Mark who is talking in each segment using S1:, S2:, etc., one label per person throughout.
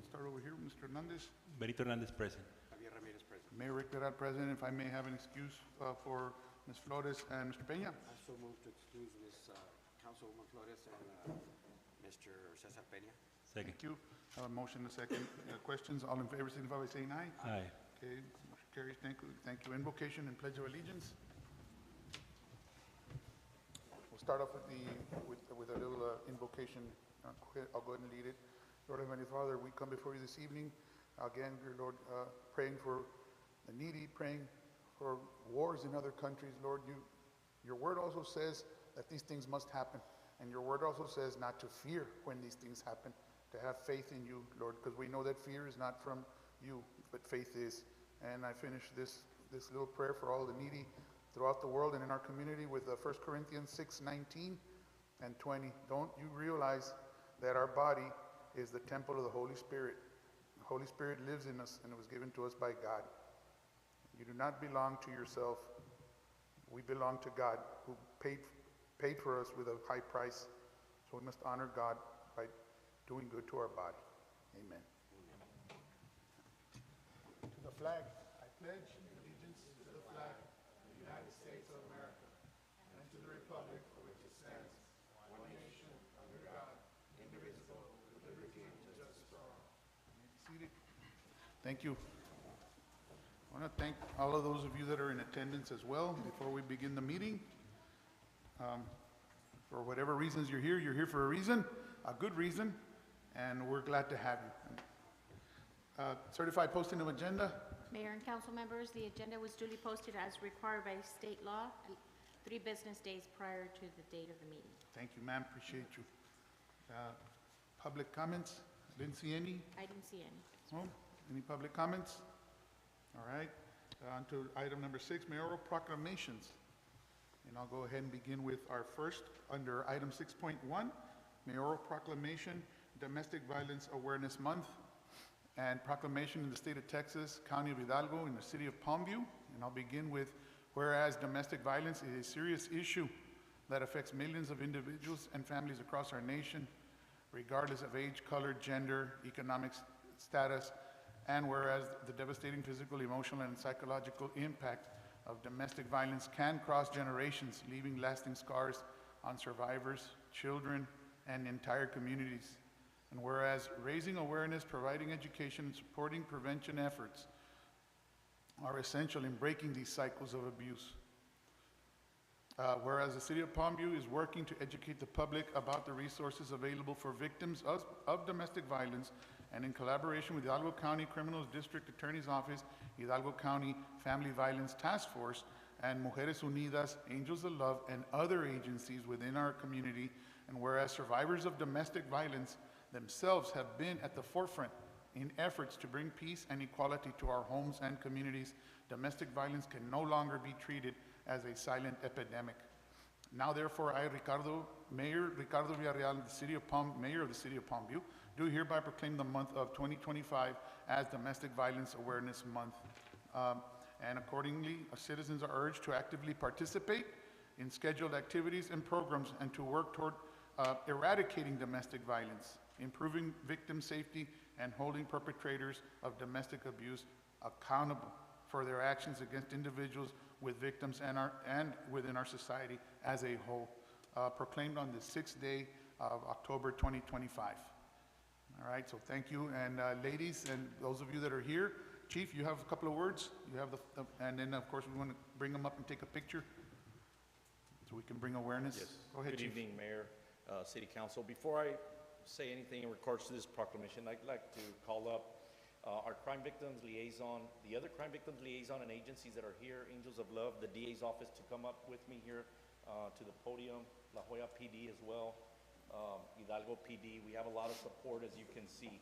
S1: Start over here, Mr. Hernandez.
S2: Benito Hernandez present.
S3: Javier Ramirez present.
S1: Mayor Rick Peral present. If I may have an excuse for Ms. Flores and Mr. Peña.
S3: Also move to excuse Ms. Councilwoman Flores and Mr. Cesar Peña.
S2: Second.
S1: Thank you. Motion and second. Questions? All in favor signify by saying aye.
S2: Aye.
S1: Okay, motion carries. Thank you. Thank you. Invocation and Pledge of Allegiance. We'll start off with a little invocation. I'll go ahead and lead it. Lord Heavenly Father, we come before you this evening, again, dear Lord, praying for the needy, praying for wars in other countries. Lord, your word also says that these things must happen. And your word also says not to fear when these things happen, to have faith in you, Lord, because we know that fear is not from you, but faith is. And I finish this little prayer for all the needy throughout the world and in our community with 1 Corinthians 6:19 and 20. Don't you realize that our body is the temple of the Holy Spirit? The Holy Spirit lives in us, and it was given to us by God. You do not belong to yourself. We belong to God, who paid for us with a high price. So we must honor God by doing good to our body. Amen. To the flag, I pledge allegiance to the flag of the United States of America and to the republic for which it stands, one nation, under God, indivisible, with liberty and justice for all. You may be seated. Thank you. I want to thank all of those of you that are in attendance as well. Before we begin the meeting, for whatever reasons you're here for a reason, a good reason, and we're glad to have you. Certified posting of agenda.
S4: Mayor and council members, the agenda was duly posted as required by state law 3 business days prior to the date of the meeting.
S1: Thank you, ma'am. Appreciate you. Public comments? Didn't see any.
S4: I didn't see any.
S1: No? Any public comments? All right. On to item number 6, mayoral proclamations. And I'll go ahead and begin with our first, under item 6.1, mayoral proclamation, Domestic Violence Awareness Month, and proclamation in the state of Texas, County of Hidalgo, in the city of Palmview. And I'll begin with, whereas domestic violence is a serious issue that affects millions of individuals and families across our nation, regardless of age, color, gender, economic status, and whereas the devastating physical, emotional, and psychological impact of domestic violence can cross generations, leaving lasting scars on survivors, children, and entire communities. And whereas raising awareness, providing education, and supporting prevention efforts are essential in breaking these cycles of abuse. Whereas the city of Palmview is working to educate the public about the resources available for victims of domestic violence, and in collaboration with the Hidalgo County Criminal District Attorney's Office, Hidalgo County Family Violence Task Force, and Mujeres Unidas, Angels of Love, and other agencies within our community. And whereas survivors of domestic violence themselves have been at the forefront in efforts to bring peace and equality to our homes and communities, domestic violence can no longer be treated as a silent epidemic. Now, therefore, I, Mayor Ricardo Villarreal, Mayor of the City of Palmview, do hereby proclaim the month of 2025 as Domestic Violence Awareness Month. And accordingly, citizens are urged to actively participate in scheduled activities and programs and to work toward eradicating domestic violence, improving victim safety, and holding perpetrators of domestic abuse accountable for their actions against individuals with victims and within our society as a whole, proclaimed on the 6th day of October 2025. All right, so thank you. And ladies, and those of you that are here, Chief, you have a couple of words. You have and then of course we want to bring them up and take a picture so we can bring awareness.
S5: Yes.
S1: Go ahead,
S5: Good
S1: Chief.
S5: evening, Mayor, City Council. Before I say anything in regards to this proclamation, I'd like to call up our crime victims liaison, the other crime victims liaison and agencies that are here, Angels of Love, the DA's office to come up with me here to the podium, La Jolla PD as well, Hidalgo PD. We have a lot of support, as you can see.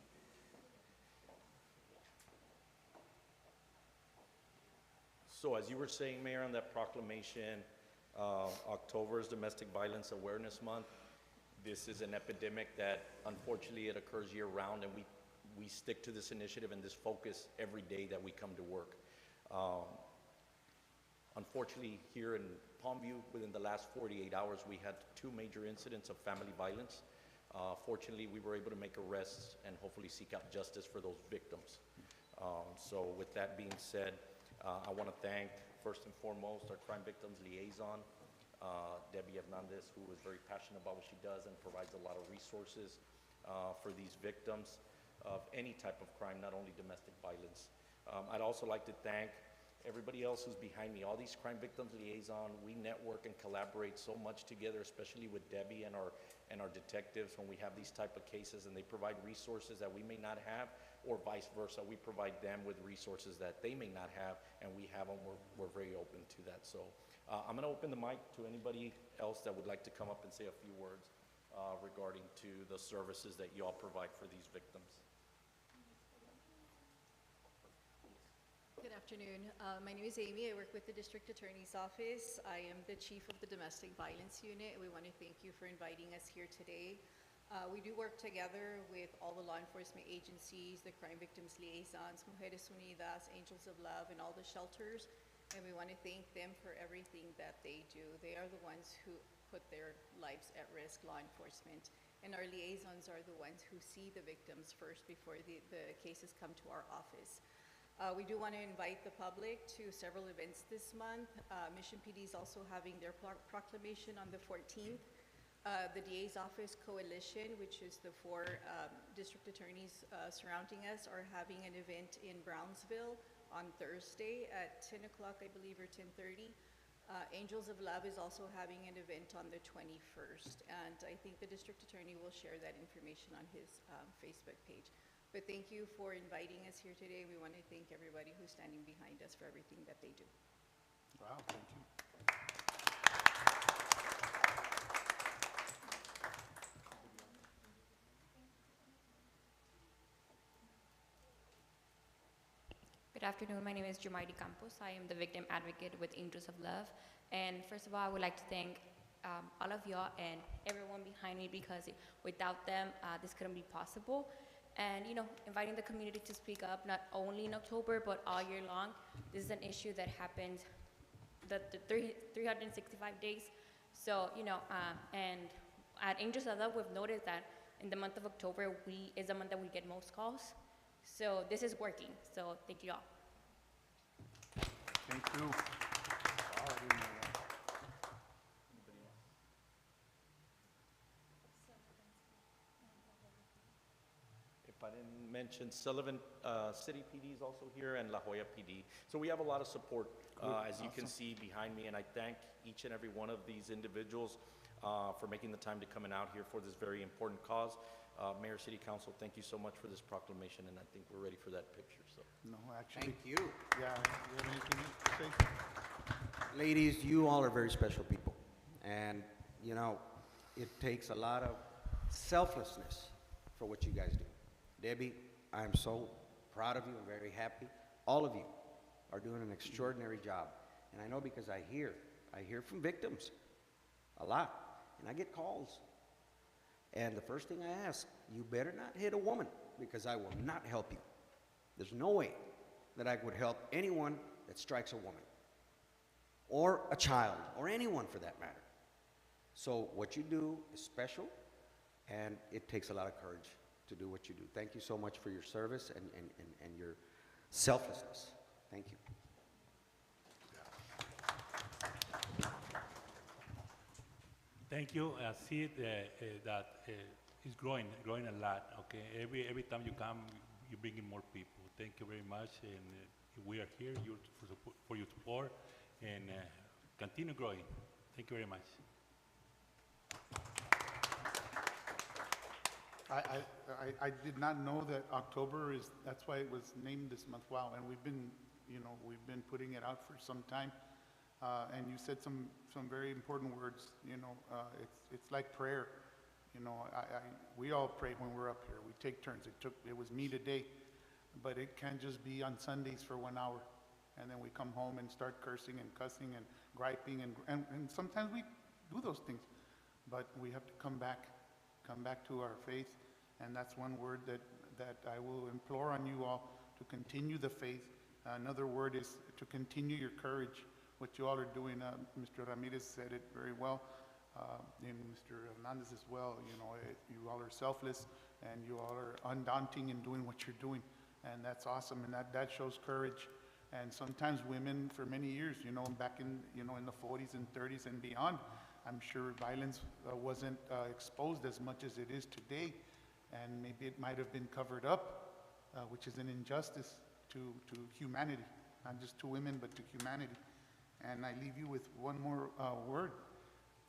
S5: So as you were saying, Mayor, on that proclamation, October is Domestic Violence Awareness Month. This is an epidemic that unfortunately it occurs year round, and we stick to this initiative and this focus every day that we come to work. Unfortunately, here in Palmview, within the last 48 hours, we had 2 major incidents of family violence. Fortunately, we were able to make arrests and hopefully seek out justice for those victims. So with that being said, I want to thank, first and foremost, our Crime Victims Liaison, Debbie Hernandez, who is very passionate about what she does and provides a lot of resources for these victims of any type of crime, not only domestic violence. I'd also like to thank everybody else who's behind me, all these Crime Victims Liaison. We network and collaborate so much together, especially with Debbie and our detectives when we have these type of cases, and they provide resources that we may not have, or vice versa. We provide them with resources that they may not have, and we have them. We're very open to that. So I'm going to open the mic to anybody else that would like to come up and say a few words regarding to the services that you all provide for these victims.
S2: Good afternoon. My name is Amy. I work with the District Attorney's Office. I am the Chief of the Domestic Violence Unit. We want to thank you for inviting us here today. We do work together with all the law enforcement agencies, the Crime Victims Liaisons, Mujeres Unidas, Angels of Love, and all the shelters. And we want to thank them for everything that they do. They are the ones who put their lives at risk, law enforcement. And our liaisons are the ones who see the victims first before the cases come to our office. We do want to invite the public to several events this month. Mission PD is also having their proclamation on the 14th. The DA's Office Coalition, which is the 4 district attorneys surrounding us, are having an event in Brownsville on Thursday at 10 o'clock, I believe, or 10:30. Angels of Love is also having an event on the 21st, and I think the district attorney will share that information on his Facebook page. But thank you for inviting us here today. We want to thank everybody who's standing behind us for everything that they do.
S1: Wow, thank you.
S6: Good afternoon. My name is Jumaidi Campos. I am the victim advocate with Angels of Love. And first of all, I would like to thank all of y'all and everyone behind me, because without them, this couldn't be possible. And, you know, inviting the community to speak up, not only in October, but all year long. This is an issue that happens the 365 days. So, you know, and at Angels of Love, we've noticed that in the month of October, is the month that we get most calls. So this is working. So thank you all.
S1: Thank you. Wow, I didn't know that.
S5: If I didn't mention, Sullivan City PD is also here, and La Jolla PD. So we have a lot of support, as you can see behind me, and I thank each and every one of these individuals for making the time to come out here for this very important cause. Mayor, City Council, thank you so much for this proclamation, and I think we're ready for that picture. So,
S1: No, actually,
S3: Thank you.
S1: yeah, you have anything to say?
S3: Ladies, you all are very special people. And, you know, it takes a lot of selflessness for what you guys do. Debbie, I'm so proud of you. I'm very happy. All of you are doing an extraordinary job. And I know because I hear from victims a lot. And I get calls. And the first thing I ask, you better not hit a woman, because I will not help you. There's no way that I would help anyone that strikes a woman, or a child, or anyone for that matter. So what you do is special, and it takes a lot of courage to do what you do. Thank you so much for your service and your selflessness. Thank you.
S7: Thank you. I see that it's growing a lot. Okay, every time you come, you bring in more people. Thank you very much, and we are here for your support, and continue growing. Thank you very much.
S1: I did not know that October is, that's why it was named this month. Wow, and we've been, you know, we've been putting it out for some time. And you said some very important words, you know, it's like prayer. You know, we all pray when we're up here. We take turns. It was me today, but it can't just be on Sundays for 1 hour. And then we come home and start cursing and cussing and griping, and sometimes we do those things, but we have to come back to our faith. And that's one word that I will implore on you all, to continue the faith. Another word is to continue your courage. What you all are doing, Mr. Ramirez said it very well. and Mr. Hernandez as well, you know, you all are selfless and you all are undaunting in doing what you're doing. And that's awesome, and that shows courage. And sometimes women, for many years, you know, back in, you know, in the 40s and 30s and beyond, I'm sure violence wasn't exposed as much as it is today. And maybe it might have been covered up, which is an injustice to humanity, not just to women, but to humanity. And I leave you with one more word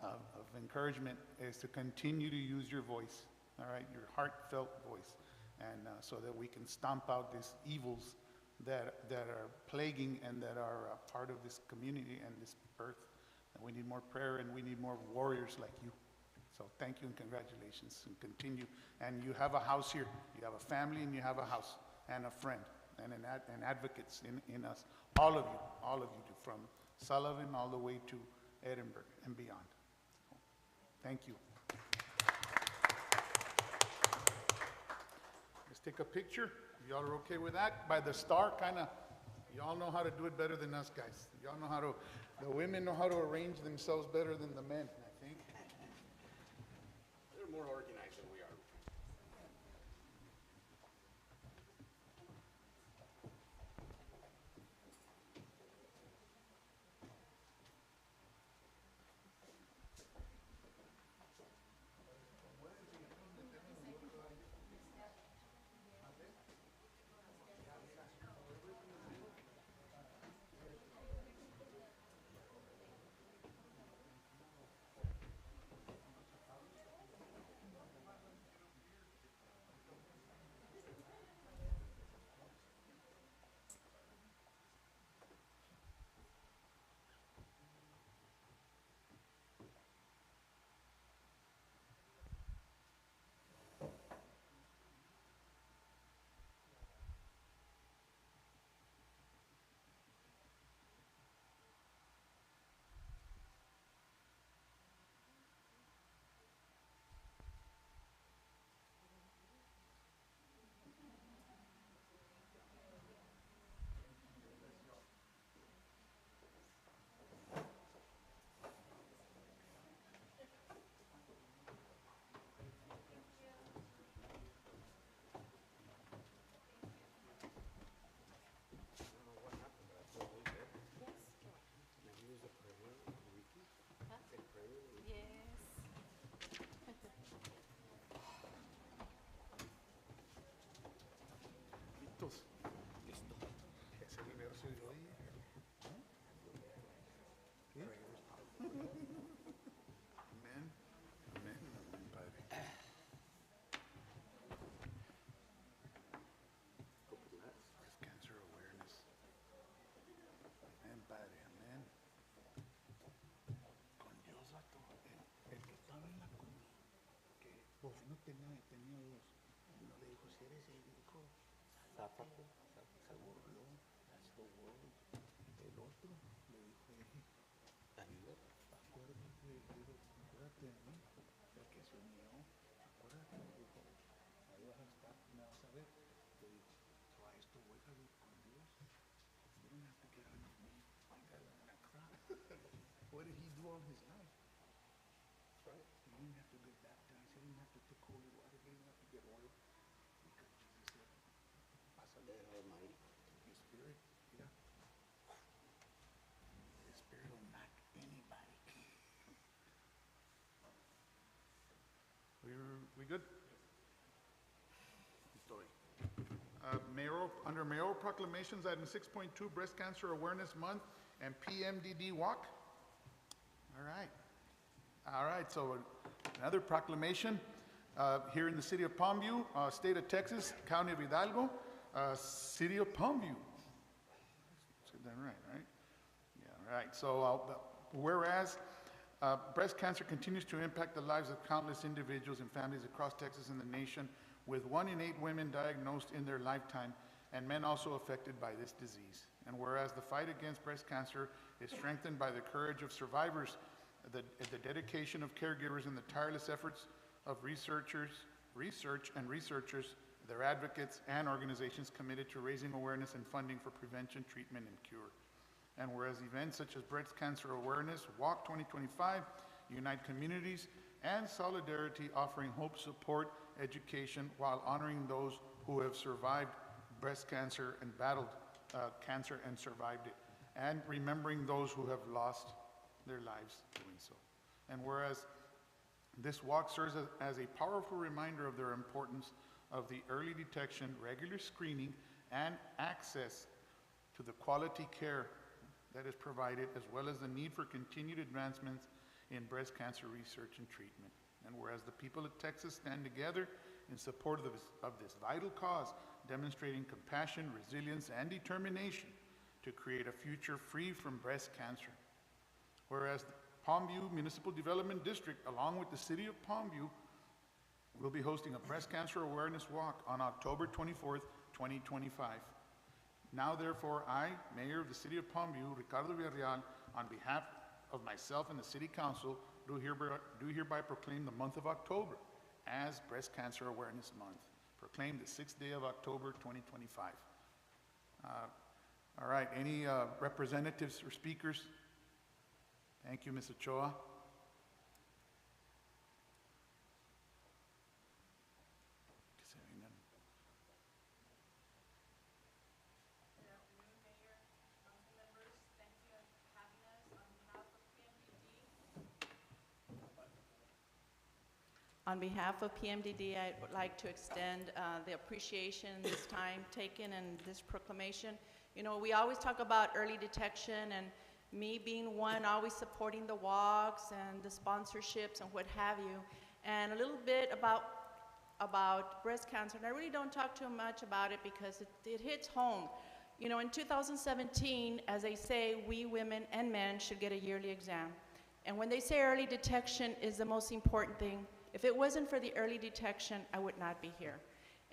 S1: of encouragement, is to continue to use your voice, all right, your heartfelt voice, and so that we can stomp out these evils that are plaguing and that are part of this community and this earth. And we need more prayer, and we need more warriors like you. So thank you and congratulations, and continue. And you have a house here. You have a family and you have a house and a friend and advocates in us. All of you do, from Sullivan all the way to Edinburgh and beyond. So, thank you. Let's take a picture. Y'all are okay with that? By the star, kind of. Y'all know how to do it better than us guys. Y'all know how to, the women know how to arrange themselves better than the men, I think.
S3: They're more organized than we are.
S1: Ese dinero se dio ahí. ¿Sí? Amén. Amén. Amén, Padre. Breast cancer awareness. Amén, Padre. Amén. Con Dios, vato. El que estaba en la comida, que pues no tenía dos. No le dijo, si eres el hijo, sápate. Se burló. That's the word. El otro le dijo, acuérdate de mí, el que se unió, acuérdate, le dijo, ahí vas a estar, me vas a ver. Le dijo, so a esto voy a ir con Dios. You don't have to get rid of me. My God, I'm gonna cry. What did he do all his life? That's right. He didn't have to get baptized. He didn't have to take holy water. He didn't have to get oil. Because Jesus said, pásale, Almighty. His spirit, yeah. His spirit will knock anybody. We good? Story. Under mayoral proclamations, item 6.2, Breast Cancer Awareness Month and PMDD Walk. All right, so another proclamation here in the city of Palmview, state of Texas, county of Hidalgo, city of Palmview. Said that right? Yeah, right. So whereas breast cancer continues to impact the lives of countless individuals and families across Texas and the nation, with 1 in 8 women diagnosed in their lifetime and men also affected by this disease. And whereas the fight against breast cancer is strengthened by the courage of survivors, the dedication of caregivers, and the tireless efforts of research and researchers, their advocates, and organizations committed to raising awareness and funding for prevention, treatment, and cure. And whereas events such as Breast Cancer Awareness Walk 2025 unite communities, and solidarity, offering hope, support, education, while honoring those who have survived breast cancer and battled cancer and survived it, and remembering those who have lost their lives doing so. And whereas this walk serves as a powerful reminder of their importance of the early detection, regular screening, and access to the quality care that is provided, as well as the need for continued advancements in breast cancer research and treatment. And whereas the people of Texas stand together in support of this vital cause, demonstrating compassion, resilience, and determination to create a future free from breast cancer. Whereas the Palmview Municipal Development District, along with the City of Palmview, will be hosting a breast cancer awareness walk on October 24th, 2025. Now, therefore, I, Mayor of the City of Palmview, Ricardo Villarreal, on behalf of myself and the City Council, do hereby proclaim the month of October as Breast Cancer Awareness Month. Proclaim the 6th day of October, 2025. All right, any representatives or speakers? Thank you, Ms. Ochoa.
S8: Good afternoon, Mayor, council members. Thank you for having us. On behalf of PMDD, I would like to extend the appreciation this time taken and this proclamation. You know, we always talk about early detection, and me being one, always supporting the walks and the sponsorships and what have you. And a little bit about breast cancer, and I really don't talk too much about it because it hits home. You know, in 2017, as they say, we women and men should get a yearly exam. And when they say early detection is the most important thing, if it wasn't for the early detection, I would not be here.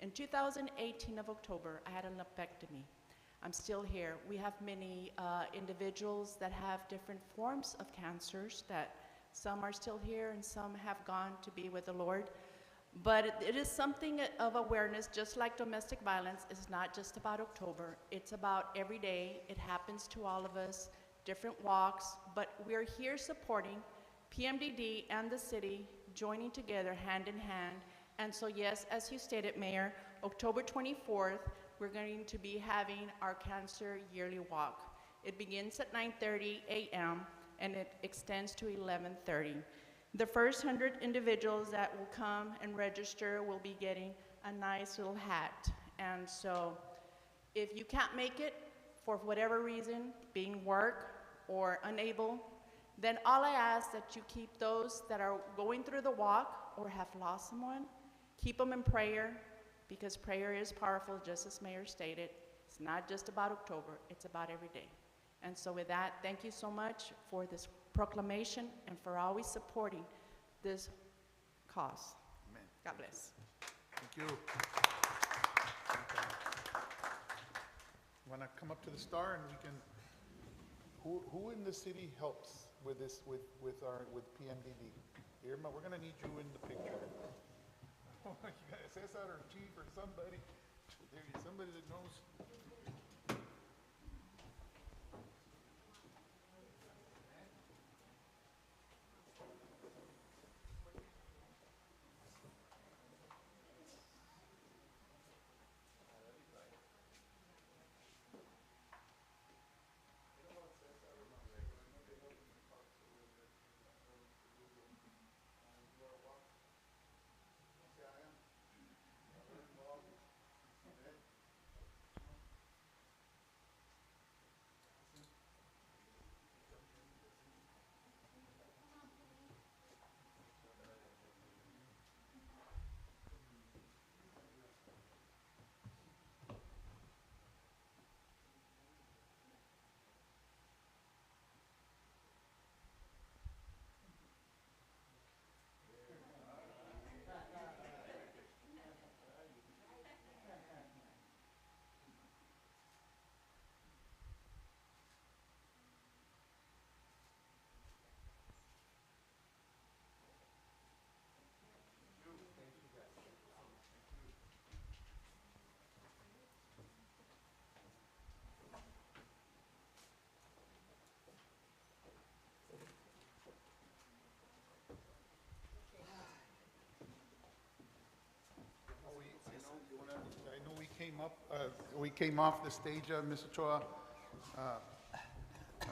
S8: In 2018 of October, I had a lumpectomy. I'm still here. We have many individuals that have different forms of cancers, that some are still here and some have gone to be with the Lord. But it is something of awareness, just like domestic violence. It's not just about October. It's about every day. It happens to all of us, different walks, but we're here supporting PMDD and the city, joining together hand in hand. And so yes, as you stated, Mayor, October 24th, we're going to be having our cancer yearly walk. It begins at 9:30 a.m. and it extends to 11:30. The first 100 individuals that will come and register will be getting a nice little hat. And so if you can't make it for whatever reason, being work or unable, then all I ask that you keep those that are going through the walk or have lost someone, keep them in prayer, because prayer is powerful, just as Mayor stated. It's not just about October, it's about every day. And so with that, thank you so much for this proclamation and for always supporting this cause.
S1: Amen.
S8: God bless.
S1: Thank you. Want to come up to the star and we can, who in the city helps with this, with PMDD? Irma, we're gonna need you in the picture. You got Cesar or Chief or somebody, somebody that knows. up. We came off the stage, Ms. Ochoa.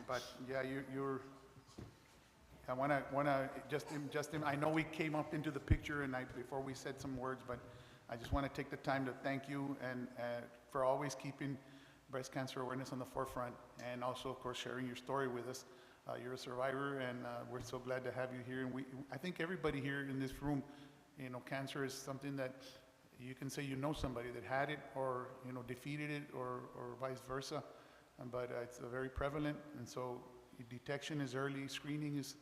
S1: But yeah, you're, I I know we came up into the picture and before we said some words, but I just want to take the time to thank you and for always keeping breast cancer awareness on the forefront and also, of course, sharing your story with us. You're a survivor and we're so glad to have you here. And I think everybody here in this room, you know, cancer is something that you can say you know somebody that had it or, you know, defeated it or vice versa. But it's very prevalent, and so detection is early, screening is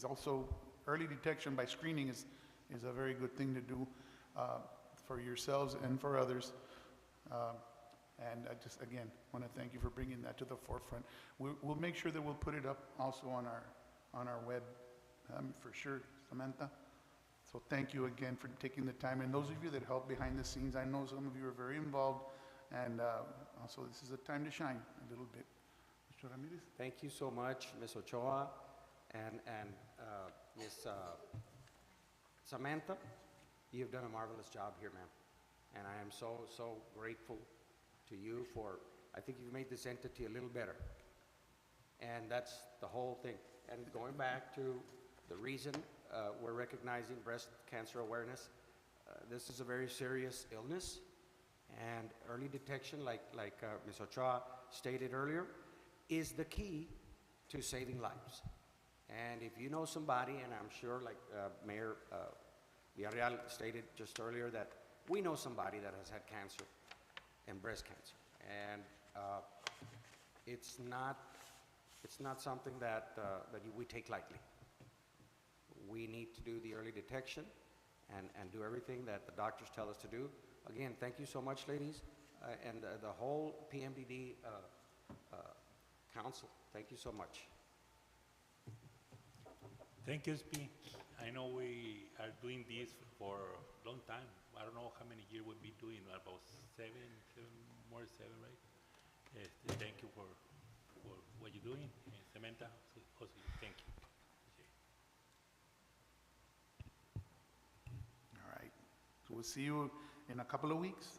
S1: also, early detection by screening is a very good thing to do for yourselves and for others. And I just, again, want to thank you for bringing that to the forefront. We'll make sure that we'll put it up also on our web, for sure, Samantha. So thank you again for taking the time, and those of you that help behind the scenes, I know some of you are very involved, and also this is a time to shine a little bit. Mr. Ramirez?
S3: Thank you so much, Ms. Ochoa and Ms. Samantha. You've done a marvelous job here, ma'am. And I am so grateful to you for, I think you've made this entity a little better. And that's the whole thing. And going back to the reason we're recognizing breast cancer awareness, this is a very serious illness. And early detection, like Ms. Ochoa stated earlier, is the key to saving lives. And if you know somebody, and I'm sure like Mayor Villarreal stated just earlier, that we know somebody that has had cancer and breast cancer. And it's not something that we take lightly. We need to do the early detection and do everything that the doctors tell us to do. Again, thank you so much, ladies, and the whole PMDD council. Thank you so much.
S7: Thank you, SP. I know we are doing this for a long time. I don't know how many years we've been doing, about seven, right? Thank you for what you're doing. Samantha, also thank you.
S1: All right. So we'll see you in a couple of weeks.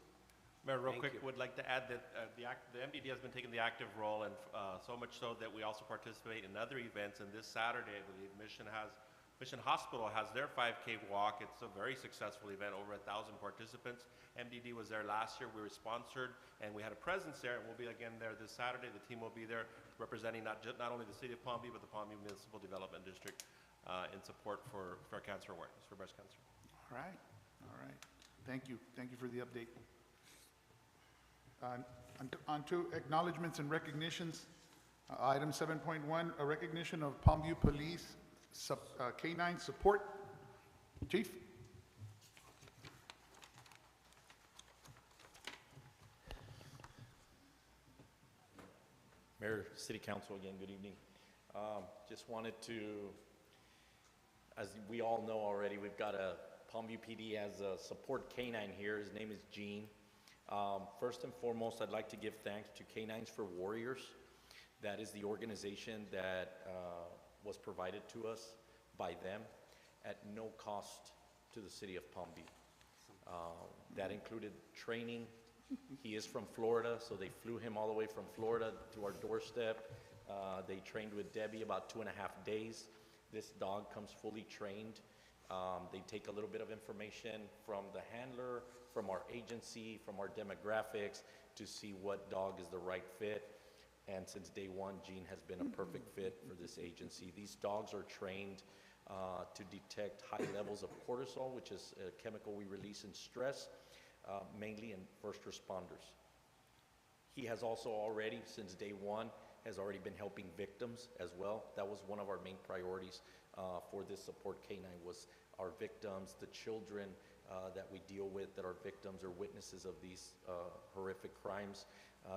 S9: Mayor, real
S3: Thank
S9: quick,
S3: you.
S9: would like to add that the MDD has been taking the active role, and so much so that we also participate in other events. And this Saturday, I believe, Mission Hospital has their 5K walk. It's a very successful event, over 1,000 participants. MDD was there last year. We were sponsored, and we had a presence there. And we'll be again there this Saturday. The team will be there representing not only the city of Palm Beach, but the Palm Beach Municipal Development District in support for cancer awareness, for breast cancer.
S1: All right. All right. Thank you. Thank you for the update. On to acknowledgements and recognitions. Item 7.1, a recognition of Palmview Police K-9 support. Chief?
S5: Mayor, City Council, again, good evening. Just wanted to, as we all know already, we've got a Palmview PD as a support K-9 here. His name is Gene. First and foremost, I'd like to give thanks to K-9s for Warriors. That is the organization that was provided to us by them at no cost to the city of Palm Beach. That included training. He is from Florida, so they flew him all the way from Florida to our doorstep. They trained with Debbie about 2.5 days. This dog comes fully trained. They take a little bit of information from the handler, from our agency, from our demographics to see what dog is the right fit. And since day one, Gene has been a perfect fit for this agency. These dogs are trained to detect high levels of cortisol, which is a chemical we release in stress, mainly in first responders. He has also already, since day one, has already been helping victims as well. That was one of our main priorities for this support K-9, was our victims, the children that we deal with that are victims or witnesses of these horrific crimes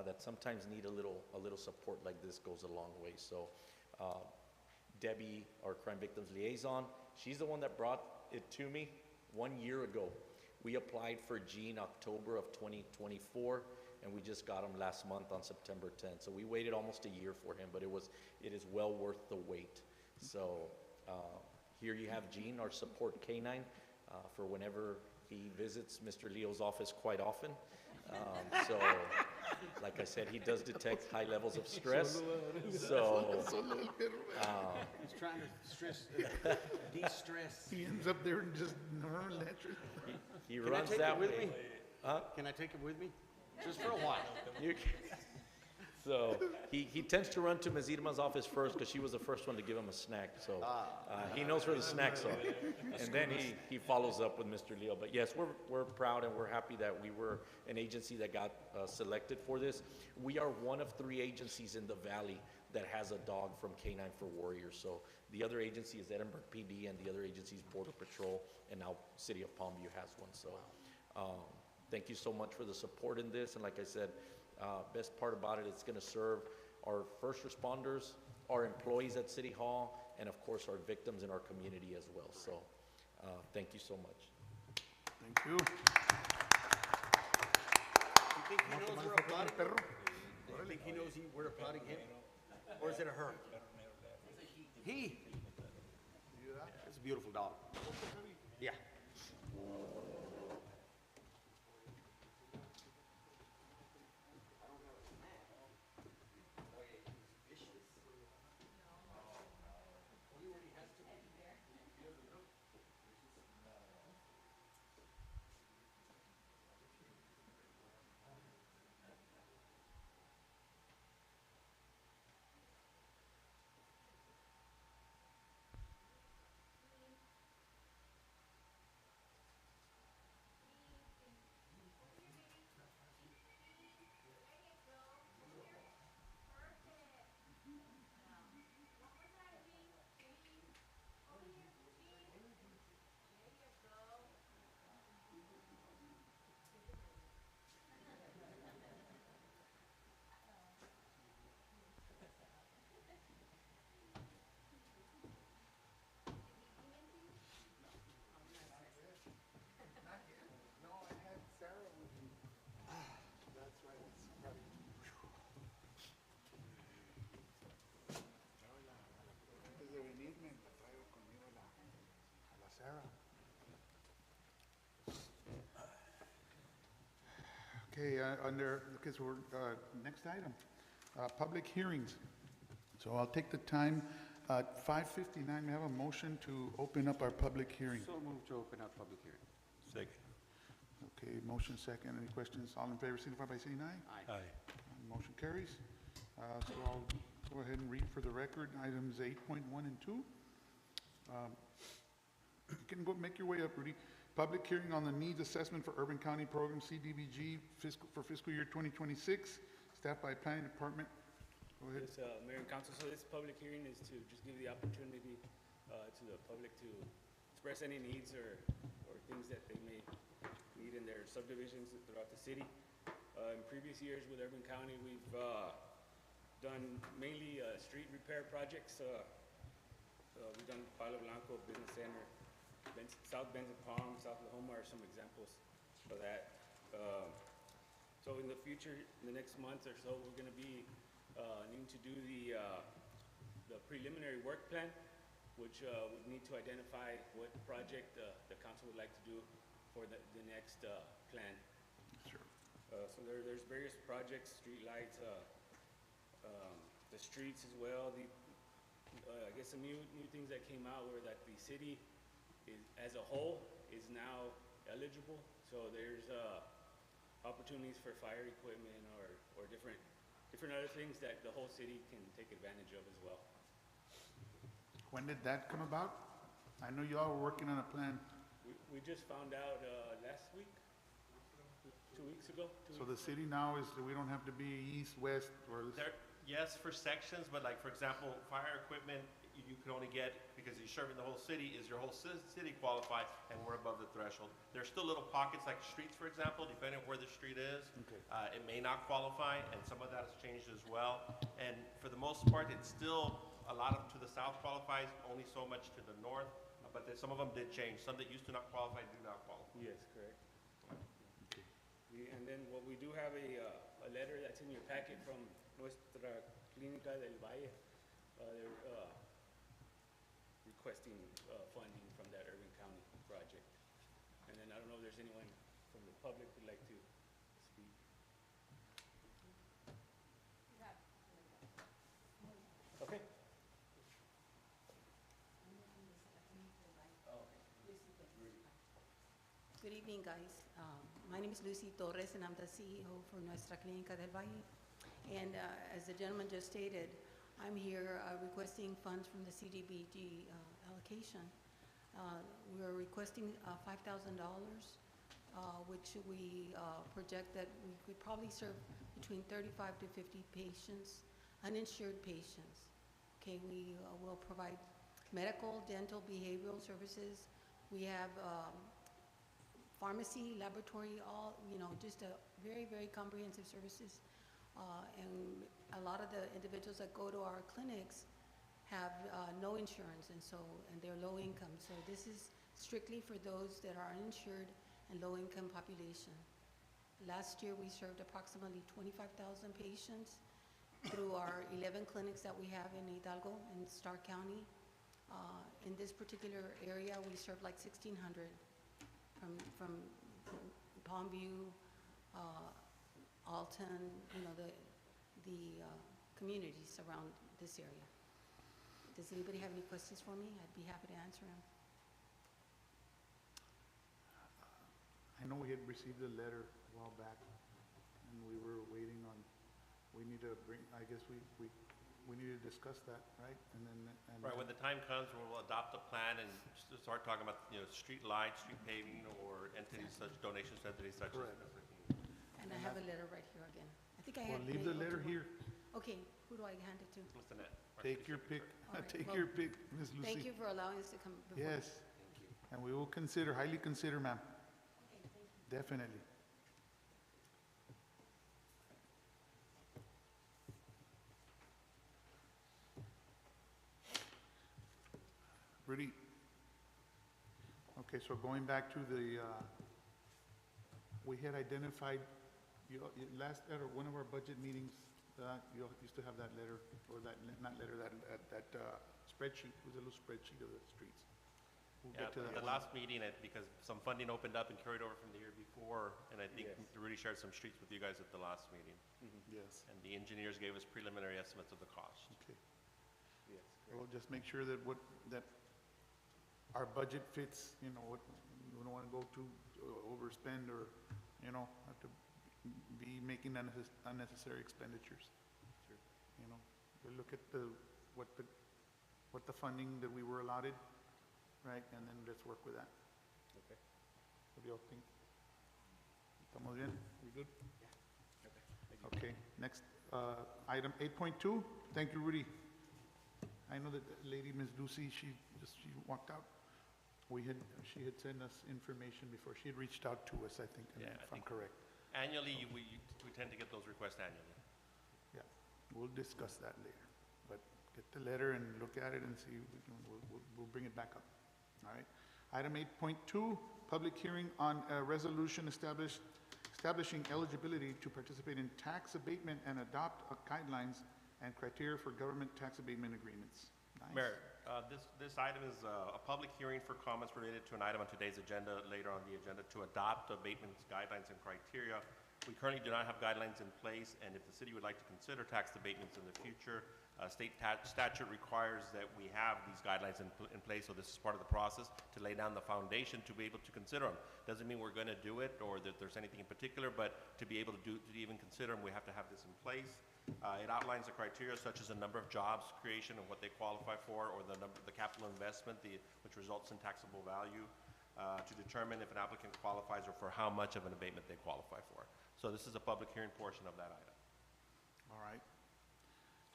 S5: that sometimes need a little support like this goes a long way. So Debbie, our crime victims liaison, she's the one that brought it to me 1 year ago. We applied for Gene October of 2024, and we just got him last month on September 10th. So we waited almost a year for him, but it is well worth the wait. So here you have Gene, our support K-9, for whenever he visits Mr. Leo's office quite often. So, like I said, he does detect high levels of stress. So,
S3: He's trying to stress, de-stress.
S1: He ends up there and just,
S5: he
S3: Can I
S5: runs
S3: take
S5: that
S3: it with
S5: way.
S3: me? Can I take it with me? Just for a while.
S5: You can- So he tends to run to Ms. Irma's office first because she was the first one to give him a snack. So he knows where the snacks are. And then he follows up with Mr. Leo. But yes, we're proud and we're happy that we were an agency that got selected for this. We are one of 3 agencies in the valley that has a dog from Canine for Warriors. So the other agency is Edinburgh PD and the other agency is Border Patrol, and now City of Palmview has one. So thank you so much for the support in this. And like I said, best part about it, it's going to serve our first responders, our employees at City Hall, and of course our victims in our community as well. So thank you so much.
S1: Thank you.
S3: You think he knows we're applauding him? You think he knows we're applauding him? Or is it a her? He. It's a beautiful dog. Yeah.
S1: Okay, okay, so next item, public hearings. So I'll take the time, 5:59, we have a motion to open up our public hearing.
S3: So move to open up public hearing.
S7: Second.
S1: Okay, motion second, any questions? All in favor, signify by saying aye.
S3: Aye.
S1: Motion carries. So I'll go ahead and read for the record items 8.1 and 2. You can go make your way up, Rudy. Public hearing on the needs assessment for Urban County Program CDBG for fiscal year 2026, staffed by Planning Department. Go ahead.
S10: Yes, Mayor and Council, so this public hearing is to just give the opportunity to the public to express any needs or things that they may need in their subdivisions throughout the city. In previous years with Urban County, we've done mainly street repair projects. We've done Palo Blanco Business Center, South Benson Palm, South La Homa are some examples of that. So in the future, in the next month or so, we're going to be needing to do the preliminary work plan, which would need to identify what project the council would like to do for the next plan.
S1: Sure.
S10: So there's various projects, street lights, the streets as well. I guess some new things that came out were that the city as a whole is now eligible. So there's opportunities for fire equipment or different other things that the whole city can take advantage of as well.
S1: When did that come about? I know you all were working on a plan.
S10: We just found out last week, 2 weeks ago.
S1: So the city now is, we don't have to be east, west, or...
S9: Yes, for sections, but like, for example, fire equipment, you can only get, because you're serving the whole city, is your whole city qualified, and we're above the threshold. There's still little pockets, like streets, for example, depending on where the street is.
S1: Okay.
S9: It may not qualify, and some of that has changed as well. And for the most part, it's still, a lot of to the south qualifies, only so much to the north, but some of them did change. Some that used to not qualify do not qualify.
S10: Yes, correct. And then what we do have a letter that's in your packet from Nuestra Clínica del Valle. They're requesting funding from that Urban County project. And then I don't know if there's anyone from the public who'd like to speak.
S11: Good evening, guys. My name is Lucy Torres, and I'm the CEO for Nuestra Clínica del Valle. And as the gentleman just stated, I'm here requesting funds from the CDBG allocation. We're requesting $5,000, which we project that we could probably serve between 35 to 50 patients, uninsured patients. Okay, we will provide medical, dental, behavioral services. We have pharmacy, laboratory, all, just a very, very comprehensive services. And a lot of the individuals that go to our clinics have no insurance, and they're low income. So this is strictly for those that are uninsured and low income population. Last year, we served approximately 25,000 patients through our 11 clinics that we have in Hidalgo and Stark County. In this particular area, we serve like 1,600 from Palmview, Alton, the communities around this area. Does anybody have any questions for me? I'd be happy to answer them.
S1: I know we had received a letter a while back, and we were waiting on, we need to bring, I guess we need to discuss that, right? And then.
S9: Right, when the time comes, we'll adopt a plan and start talking about, street lights, street paving, or entities such, donations to entities such as.
S1: Correct.
S11: And I have a letter right here again. I think I
S1: Well,
S11: had.
S1: leave the letter here.
S11: Okay, who do I hand it to?
S9: Mr. Net.
S1: Take your pick,
S11: All right,
S1: take
S11: well,
S1: your pick, Ms. Lucy.
S11: Thank you for allowing us to come before.
S1: Yes. And we will consider, highly consider, ma'am.
S11: Okay, thank you.
S1: Definitely. Rudy. Okay, so going back to the, we had identified, last, at one of our budget meetings, you used to have that letter, or that, not letter, that spreadsheet, it was a little spreadsheet of the streets. We'll
S9: Yeah,
S1: get to that
S9: the
S1: one.
S9: last meeting, because some funding opened up and carried over from the year before, and I think
S10: Yes.
S9: Rudy shared some streets with you guys at the last meeting.
S1: Yes,
S9: And the engineers gave us preliminary estimates of the cost.
S1: okay.
S10: Yes,
S1: We'll just make sure that that our budget fits, we don't want to go too overspend or, have to be making unnecessary expenditures.
S10: Sure.
S1: We look at what the funding that we were allotted, right, and then let's work with that.
S10: Okay.
S1: What do y'all think? Estamos bien? We good?
S10: Okay. Thank you.
S1: Okay, next, item 8.2. Thank you, Rudy. I know that the lady, Ms. Lucy, she walked out. She had sent us information before. She had reached out to us, I think,
S9: Yeah, I
S1: if I'm
S9: think-
S1: correct.
S9: Annually, we tend to get those requests annually.
S1: Yeah, we'll discuss that later. But get the letter and look at it and see, we'll bring it back up. All right. Item 8.2, public hearing on a resolution establishing eligibility to participate in tax abatement and adopt guidelines and criteria for government tax abatement agreements. Nice.
S9: Mayor, this item is a public hearing for comments related to an item on today's agenda, later on the agenda, to adopt abatements, guidelines, and criteria. We currently do not have guidelines in place, and if the city would like to consider tax abatements in the future, state statute requires that we have these guidelines in place, so this is part of the process to lay down the foundation to be able to consider them. Doesn't mean we're going to do it or that there's anything in particular, but to be able to even consider them, we have to have this in place. It outlines the criteria such as the number of jobs creation and what they qualify for, or the capital investment, which results in taxable value, to determine if an applicant qualifies or for how much of an abatement they qualify for. So this is a public hearing portion of that item.
S1: All right.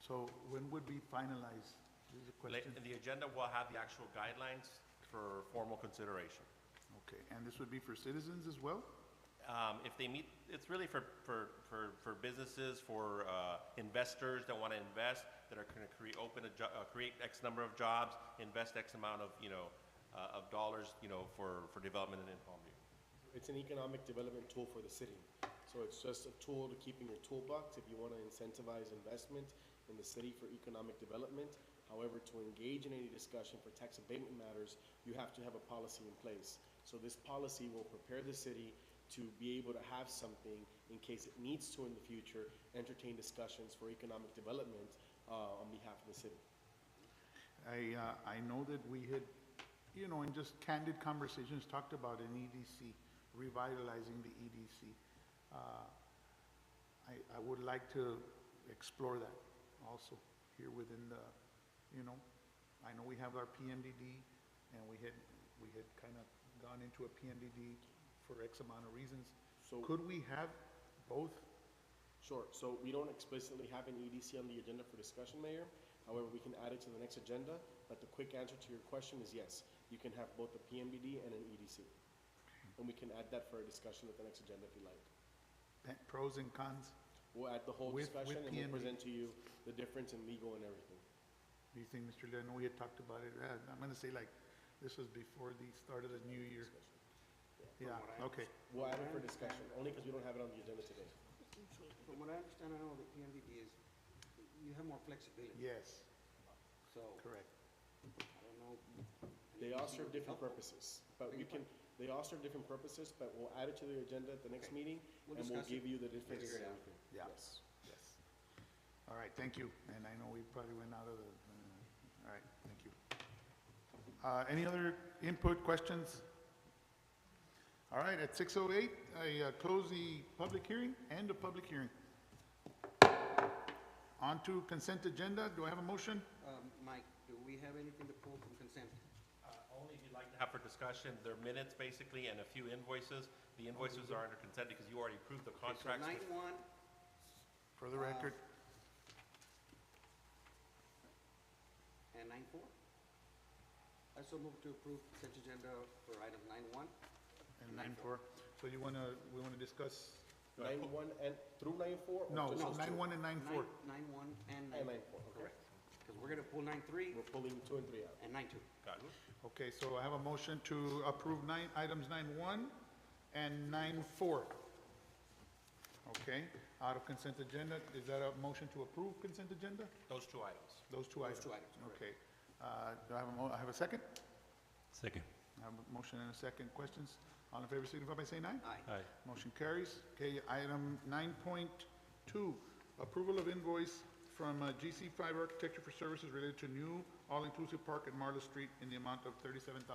S1: So when would we finalize? This is a question.
S9: In the agenda, we'll have the actual guidelines for formal consideration.
S1: Okay, and this would be for citizens as well?
S9: If they meet, it's really for businesses, for investors that want to invest, that are going to create X number of jobs, invest X amount of, of dollars, for development in Palmview.
S12: It's an economic development tool for the city. So it's just a tool to keep in your toolbox if you want to incentivize investment in the city for economic development. However, to engage in any discussion for tax abatement matters, you have to have a policy in place. So this policy will prepare the city to be able to have something in case it needs to in the future, entertain discussions for economic development on behalf of the city.
S1: I know that we had, in just candid conversations, talked about an EDC revitalizing the EDC. I would like to explore that also here within the, I know we have our PMDD, and we had kind of gone into a PMDD for X amount of reasons.
S12: So-
S1: Could we have both?
S12: Sure, so we don't explicitly have an EDC on the agenda for discussion, Mayor. However, we can add it to the next agenda, but the quick answer to your question is yes. You can have both a PMDD and an EDC. And we can add that for a discussion at the next agenda if you like.
S1: Pros and cons?
S12: We'll add the whole
S1: With
S12: discussion and
S1: PMD.
S12: we'll present to you the difference in legal and everything.
S1: Do you think, Mr. Lee, I know we had talked about it, I'm gonna say like, this was before the start of the new year. Yeah, okay.
S12: We'll add it for discussion, only because we don't have it on the agenda today.
S3: From what I understand, I know the PMDD is, you have more flexibility,
S1: Yes,
S3: so
S1: correct.
S3: I don't know.
S12: They all serve different purposes, but they all serve different purposes, but we'll add it to the agenda at the next
S3: Okay.
S12: meeting,
S3: We'll
S12: and we'll
S3: discuss it.
S12: give you the difference
S3: Figure
S12: and
S3: it out.
S12: everything.
S1: Yeah.
S12: Yes.
S1: Yes. All right, thank you. And I know we probably went out of the, all right, thank you. Any other input, questions? All right, at 6:08, I close the public hearing and the public hearing. On to consent agenda. Do I have a motion?
S3: Mike, do we have anything to pull from consent?
S9: Only if you'd like to have for discussion, their minutes basically and a few invoices. The invoices are under consent because you already approved the contracts.
S3: Okay, so 9-1,
S1: For the record,
S3: and 9-4? I so move to approve consent agenda for items 9-1.
S1: and 9:4. So we want to discuss,
S12: 9-1 and through 9-4?
S1: no, 9:1 and 9:4.
S3: 9-1 and
S12: And
S3: 9-4.
S12: 9-4,
S3: Correct. Because we're going to pull 9-3
S12: We're pulling 2 and 3 out.
S3: and 9-2.
S9: Got it.
S1: Okay, so I have a motion to approve items 9:1 and 9:4. Okay, out of consent agenda, is that a motion to approve consent agenda?
S9: Those two items.
S1: Those two items?
S3: two items, correct.
S1: Okay. Do I have a second?
S7: Second.
S1: I have a motion and a second. Questions? All in favor, signify by saying aye.
S3: Aye.
S7: Aye.
S1: Motion carries. Okay, item 9.2, approval of invoice from GC5 Architecture for services related to new all-inclusive park at Marla Street in the amount of $37,570.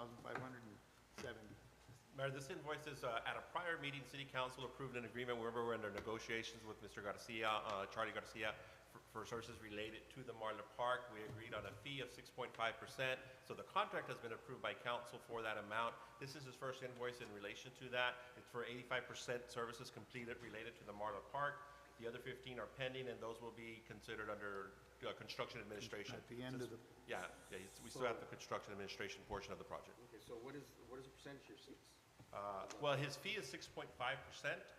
S9: Mayor, this invoice is, at a prior meeting, City Council approved an agreement where we were under negotiations with Mr. Garcia, Charlie Garcia, for services related to the Marla Park. We agreed on a fee of 6.5%, so the contract has been approved by council for that amount. This is his first invoice in relation to that. It's for 85% services completed related to the Marla Park. The other 15 are pending, and those will be considered under construction administration.
S1: At the end of the,
S9: Yeah, we still have the construction administration portion of the project.
S3: Okay, so what is the percentage you're seeking?
S9: Well, his fee is 6.5%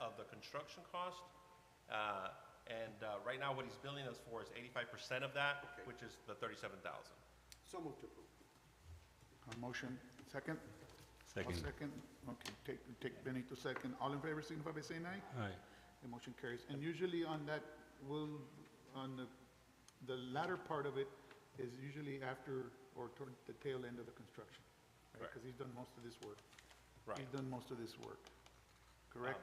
S9: of the construction cost. Right now, what he's billing us for is 85% of that,
S3: Okay.
S9: which is the 37,000.
S3: So move to approve.
S1: a motion, second?
S7: Second.
S1: I'll second. Okay, take Benito second. All in favor, signify by saying aye.
S7: Aye.
S1: The motion carries. And usually on that, on the latter part of it is usually after or toward the tail end of the construction, right?
S9: Correct.
S1: Because he's done most of this work.
S9: Right.
S1: He's done most of this work, correct?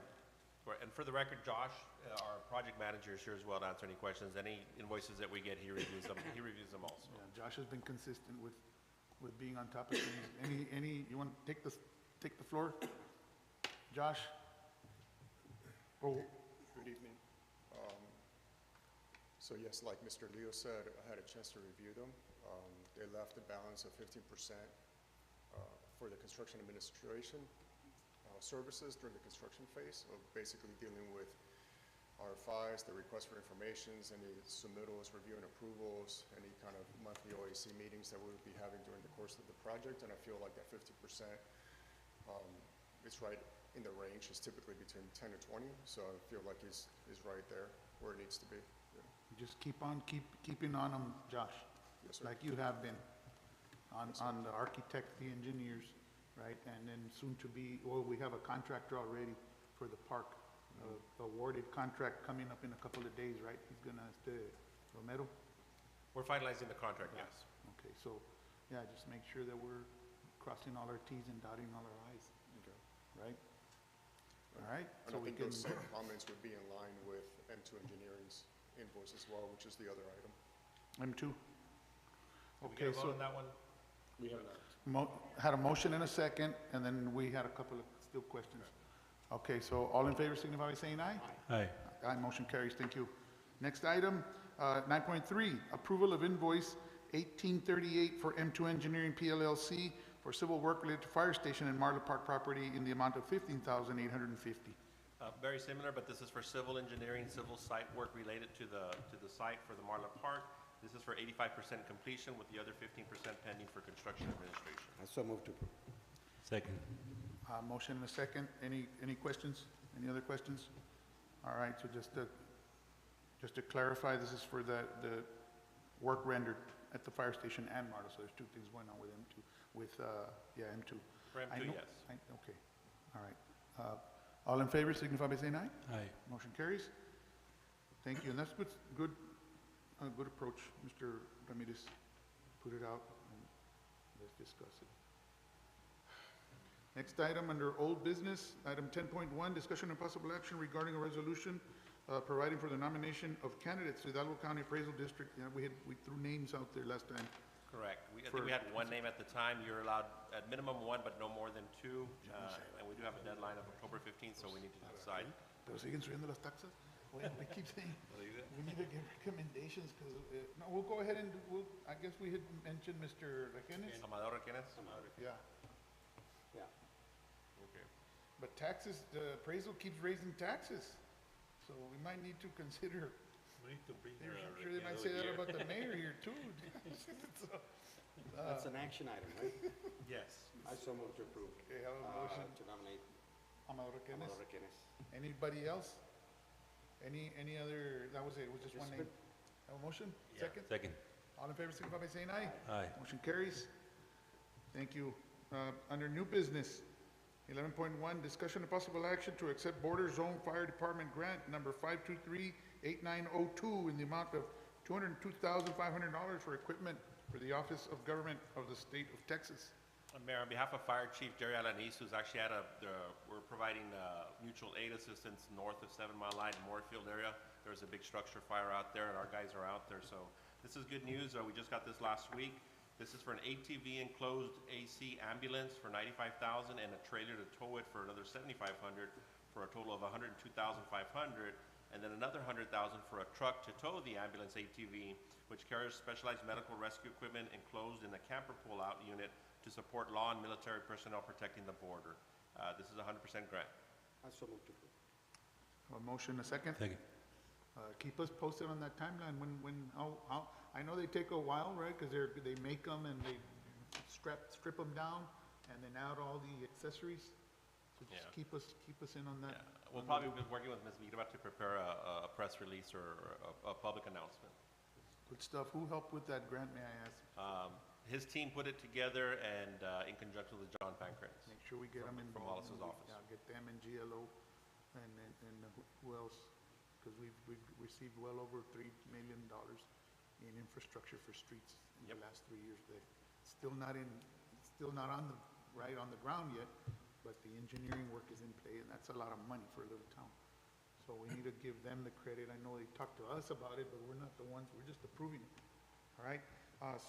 S9: Right, and for the record, Josh, our project manager, is here as well to answer any questions. Any invoices that we get, he reviews them. He reviews them also.
S1: Yeah, Josh has been consistent with being on top of things. You want to take the floor? Josh? Oh,
S13: Good evening. So yes, like Mr. Leo said, I had a chance to review them. They left a balance of 15% for the construction administration services during the construction phase, so basically dealing with RFIs, the request for informations, any submittals, review and approvals, any kind of monthly OAC meetings that we would be having during the course of the project, and I feel like that 50% is right in the range. It's typically between 10 and 20, so I feel like is right there where it needs to be. Yeah.
S1: just keeping on them, Josh.
S13: Yes, sir.
S1: Like you have been on the architect, the engineers, right? And then soon to be, well, we have a contractor already for the park, awarded contract coming up in a couple of days, right? He's gonna, Romero?
S9: We're finalizing the contract, yes.
S1: Okay, so, yeah, just make sure that we're crossing all our Ts and dotting all our Is,
S13: Okay.
S1: right? All right?
S13: And
S1: So
S13: I
S1: we
S13: think
S1: can,
S13: those same comments would be in line with M2 Engineering's invoice as well, which is the other item.
S1: M2?
S9: Did we
S1: Okay,
S9: get a vote
S1: so,
S9: on that one?
S12: We have not.
S1: had a motion and a second, and then we had a couple of still questions. Okay, so all in favor signify by saying aye.
S7: Aye.
S1: Aye, motion carries, thank you. Next item, 9.3, approval of invoice 1838 for M2 Engineering PLLC for civil work related to fire station and Marla Park property in the amount of $15,850.
S9: Very similar, but this is for civil engineering, civil site work related to the site for the Marla Park. This is for 85% completion with the other 15% pending for construction administration.
S3: I so move to approve.
S7: Second.
S1: Motion and a second. Any questions? Any other questions? All right, so just to clarify, this is for the work rendered at the fire station and Marla, so there's two things going on with M2, M2.
S9: For
S1: I
S9: M2,
S1: know-
S9: yes.
S1: Okay, all right. All in favor signify by saying aye.
S7: Aye.
S1: Motion carries. Thank you, and that's good approach, Mr. Ramirez. Put it out and let's discuss it. Next item under old business, item 10.1, discussion and possible action regarding a resolution providing for the nomination of candidates to the Hidalgo County Appraisal District. Yeah, we threw names out there last time.
S9: Correct. I think we had one name at the time. You're allowed at minimum one, but no more than two. And we do have a deadline of October 15th, so we need to decide.
S1: Pero siguen subiendo las taxas? Well, we keep saying, we need to give recommendations, because, no, we'll go ahead and, I guess we had mentioned Mr. Requenes.
S9: Amador Requenes?
S1: Yeah,
S3: Yeah.
S9: Okay.
S1: but taxes, the appraisal keeps raising taxes, so we might need to consider.
S7: We need to bring
S1: I'm sure they might say that about the mayor here too. So,
S3: That's an action item, right?
S9: Yes.
S3: I so move to approve.
S1: Okay, have a motion.
S3: To nominate
S1: Amador Requenes.
S3: Amador Requenes.
S1: Anybody else? Any other, that was it, was just one name. Have a motion? Second?
S7: Second.
S1: All in favor, signify by saying aye.
S7: Aye.
S1: Motion carries. Thank you. Under new business, 11.1, discussion and possible action to accept Border Zone Fire Department grant number 523-8902 in the amount of $202,500 for equipment for the Office of Government of the State of Texas.
S9: Mayor, on behalf of Fire Chief Jerry Alanis, who's actually we're providing mutual aid assistance north of 7 Mile Line, Moorfield area. There was a big structure fire out there, and our guys are out there. So this is good news. We just got this last week. This is for an ATV enclosed AC ambulance for $95,000 and a trailer to tow it for another $7,500 for a total of $102,500, and then another $100,000 for a truck to tow the ambulance ATV, which carries specialized medical rescue equipment enclosed in a camper pull-out unit to support law and military personnel protecting the border. This is a 100% grant.
S3: I so move to approve.
S1: A motion, a second?
S7: Second.
S1: Keep us posted on that timeline, how, I know they take a while, right? Because they make them and they strip them down and then add all the accessories. So just
S9: Yeah.
S1: keep us in on that.
S9: Yeah. We'll probably be working with Ms. Vidra to prepare a press release or a public announcement.
S1: Good stuff. Who helped with that grant, may I ask?
S9: His team put it together and in conjunction with John Pancratz.
S1: Make sure we get them in.
S9: From Wallace's office.
S1: Yeah, get them and GLO and who else? Because we've received well over $3 million in infrastructure for streets in the last 3 years. Still not on the ground yet, but the engineering work is in play, and that's a lot of money for a little town. So we need to give them the credit. I know they talked to us about it, but we're not the ones, we're just approving it. All right?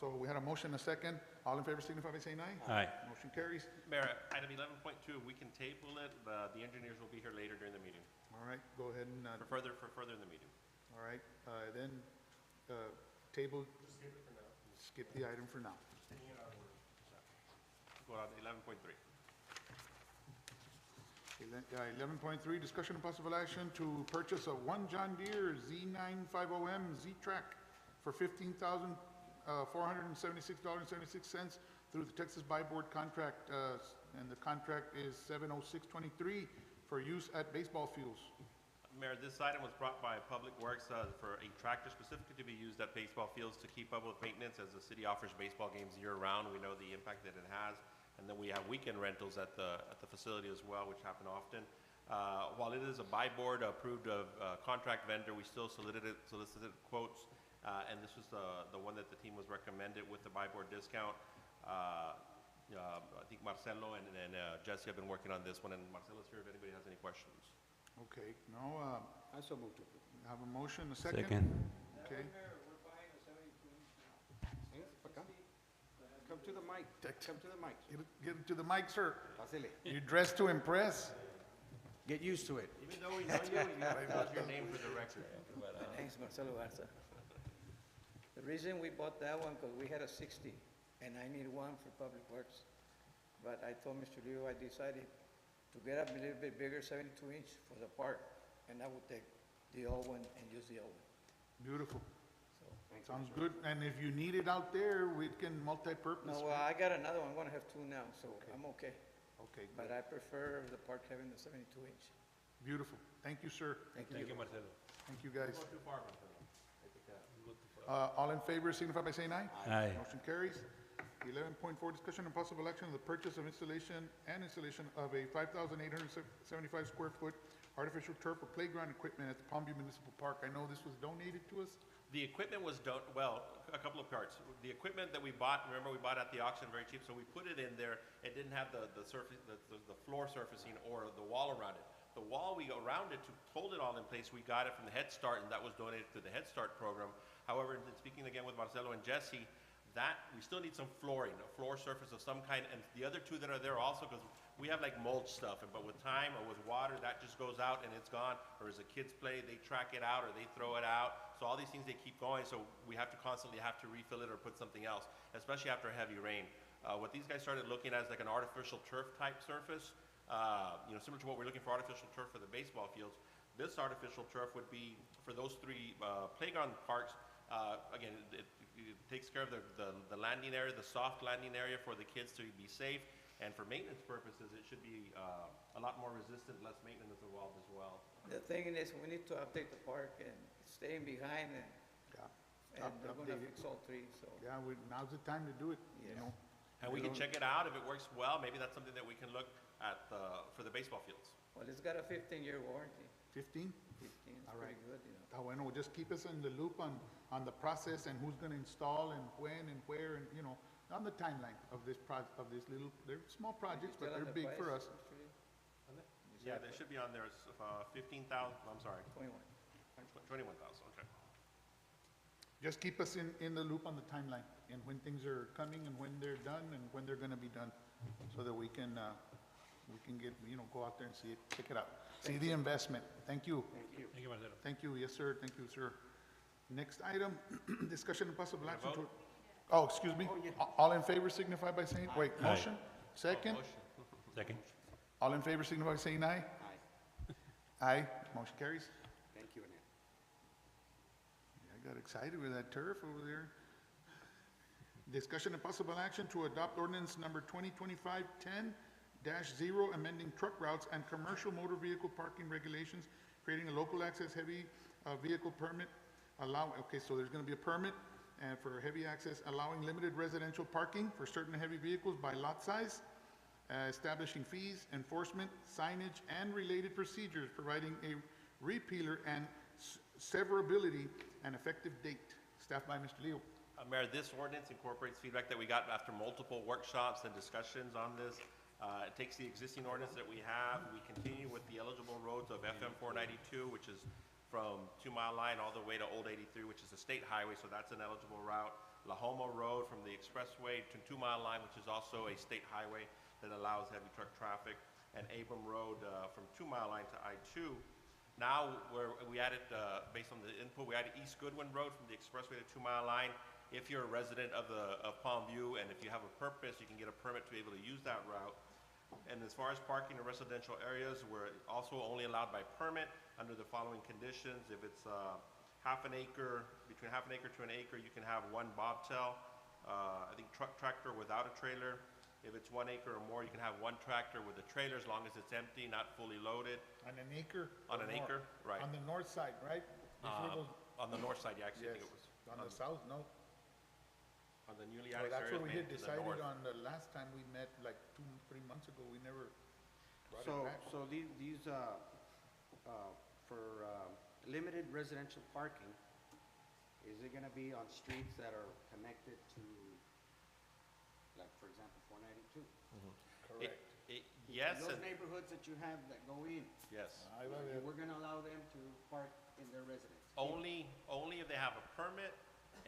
S1: So we had a motion, a second. All in favor signify by saying aye.
S7: Aye.
S1: Motion carries.
S9: Mayor, item 11.2, we can table it, but the engineers will be here later during the meeting.
S1: All right, go ahead and,
S9: For further in the meeting.
S1: all right, then, table. Skip the item for now.
S9: Go on 11.3.
S1: 11.3, discussion and possible action to purchase a one John Deere Z950M Z-Track for $15,476.76 through the Texas Buy Board contract, and the contract is 70623 for use at baseball fields.
S9: Mayor, this item was brought by Public Works for a tractor specifically to be used at baseball fields to keep up with maintenance as the city offers baseball games year-round. We know the impact that it has. And then we have weekend rentals at the facility as well, which happen often. While it is a buy board approved contract vendor, we still solicited quotes, and this was the one that the team was recommended with the buy board discount. I think Marcelo and Jesse have been working on this one, and Marcelo's here if anybody has any questions.
S1: Okay, no,
S3: I so move to approve.
S1: have a motion, a second?
S7: Second.
S1: Okay.
S3: Come to the mic. Come to the mic.
S1: Get to the mic, sir.
S3: Pásele.
S1: You're dressed to impress.
S3: Get used to it.
S9: Even though we know you, you have to put your name for the record. But,
S14: My name's Marcelo Garza. The reason we bought that one, because we had a 60, and I need one for Public Works. But I told Mr. Leo, I decided to get up a little bit bigger, 72-inch for the park, and I would take the old one and use the old one.
S1: Beautiful.
S14: So,
S1: Sounds good. And if you need it out there, we can multi-purpose.
S14: no, I got another one, I'm gonna have two now, so I'm okay.
S1: Okay,
S14: But I prefer the park having the 72-inch.
S1: beautiful. Thank you, sir.
S14: Thank
S7: Thank you, Marcelo.
S1: Thank you, guys.
S9: Go too far, Marcelo. I think that-
S1: All in favor signify by saying aye.
S7: Aye.
S1: Motion carries. 11.4, discussion and possible action on the purchase of installation of a 5,875 square foot artificial turf for playground equipment at the Palmview Municipal Park. I know this was donated to us.
S9: The equipment was well, a couple of parts. The equipment that we bought, remember we bought at the auction very cheap, so we put it in there. It didn't have the surface, the floor surfacing or the wall around it. The wall we around it to hold it all in place, we got it from the Head Start, and that was donated to the Head Start program. However, in speaking again with Marcelo and Jesse, that we still need some flooring, a floor surface of some kind, and the other two that are there also, because we have like mulch stuff, but with time or with water, that just goes out and it's gone. Or as the kids play, they track it out or they throw it out. So all these things, they keep going, so we have to constantly have to refill it or put something else, especially after heavy rain. What these guys started looking at is like an artificial turf type surface, similar to what we're looking for artificial turf for the baseball fields. This artificial turf would be for those three playground parks. Again, it takes care of the landing area, the soft landing area for the kids to be safe. And for maintenance purposes, it should be a lot more resistant, less maintenance involved as well.
S14: The thing is, we need to update the park and staying behind, and they're gonna
S1: Update it.
S14: fix all three, so.
S1: Yeah, now's the time to do it, you
S14: Yeah.
S1: know.
S9: And we can check it out. If it works well, maybe that's something that we can look at for the baseball fields.
S14: Well, it's got a 15-year warranty.
S1: 15?
S14: 15, it's
S1: All
S14: pretty
S1: right.
S14: good, you know.
S1: Ah, bueno, just keep us in the loop on the process and who's gonna install and when and where and, on the timeline of this little, they're small projects, but
S14: Still on
S1: they're
S14: the
S1: big for
S14: price,
S1: us.
S14: Mr. Lee?
S9: Yeah, they should be on there. It's 15,000, I'm sorry,
S14: 21.
S9: 21,000, okay.
S1: Just keep us in the loop on the timeline and when things are coming and when they're done and when they're gonna be done, so that we can get, go out there and see it, check it out. See the investment. Thank you.
S7: Thank you, Marcelo.
S1: Thank you, yes, sir, thank you, sir. Next item, discussion and possible action to...
S9: vote?
S1: Oh, excuse me. All in favor signify by saying, wait,
S7: Aye.
S1: motion? Second?
S7: Second.
S1: All in favor signify by saying aye.
S3: Aye.
S1: Aye, motion carries.
S3: Thank you, Annette.
S1: I got excited with that turf over there. Discussion and possible action to adopt ordinance number 2025-10-0, amending truck routes and commercial motor vehicle parking regulations, creating a local access heavy vehicle permit, so there's gonna be a permit for heavy access, allowing limited residential parking for certain heavy vehicles by lot size, establishing fees, enforcement, signage, and related procedures, providing a repealer and severability and effective date. Staff by Mr. Leo.
S9: Mayor, this ordinance incorporates feedback that we got after multiple workshops and discussions on this. It takes the existing ordinance that we have. We continue with the eligible roads of FM 492, which is from 2 Mile Line all the way to Old 83, which is a state highway, so that's an eligible route. La Homa Road from the expressway to 2 Mile Line, which is also a state highway that allows heavy truck traffic. And Abram Road from 2 Mile Line to I-2. Now, we added, based on the input, we added East Goodwin Road from the expressway to 2 Mile Line. If you're a resident of Palmview, and if you have a purpose, you can get a permit to be able to use that route. And as far as parking in residential areas, we're also only allowed by permit under the following conditions. If it's half an acre, between half an acre to an acre, you can have one bobtail, I think tractor without a trailer. If it's 1 acre or more, you can have one tractor with a trailer as long as it's empty, not fully loaded.
S1: On an acre?
S9: On
S1: or
S9: an
S1: more?
S9: acre, right.
S1: On the north side, right? Before those-
S9: On the north side, yeah, actually, I think it was.
S1: On the south, no.
S9: On the newly
S1: Well,
S9: annexed
S1: that's
S9: areas,
S1: what we
S9: maybe
S1: had
S9: to the
S1: decided
S9: north.
S1: on the last time we met, like 2-3 months ago. We never brought it
S3: So,
S1: back.
S3: so these, for limited residential parking, is it gonna be on streets that are connected to, like, for example, 492?
S1: Correct.
S9: Yes,
S3: Those
S9: and,
S3: neighborhoods that you have that go in,
S9: yes.
S3: we're gonna allow them to park in their residence?
S9: Only if they have a permit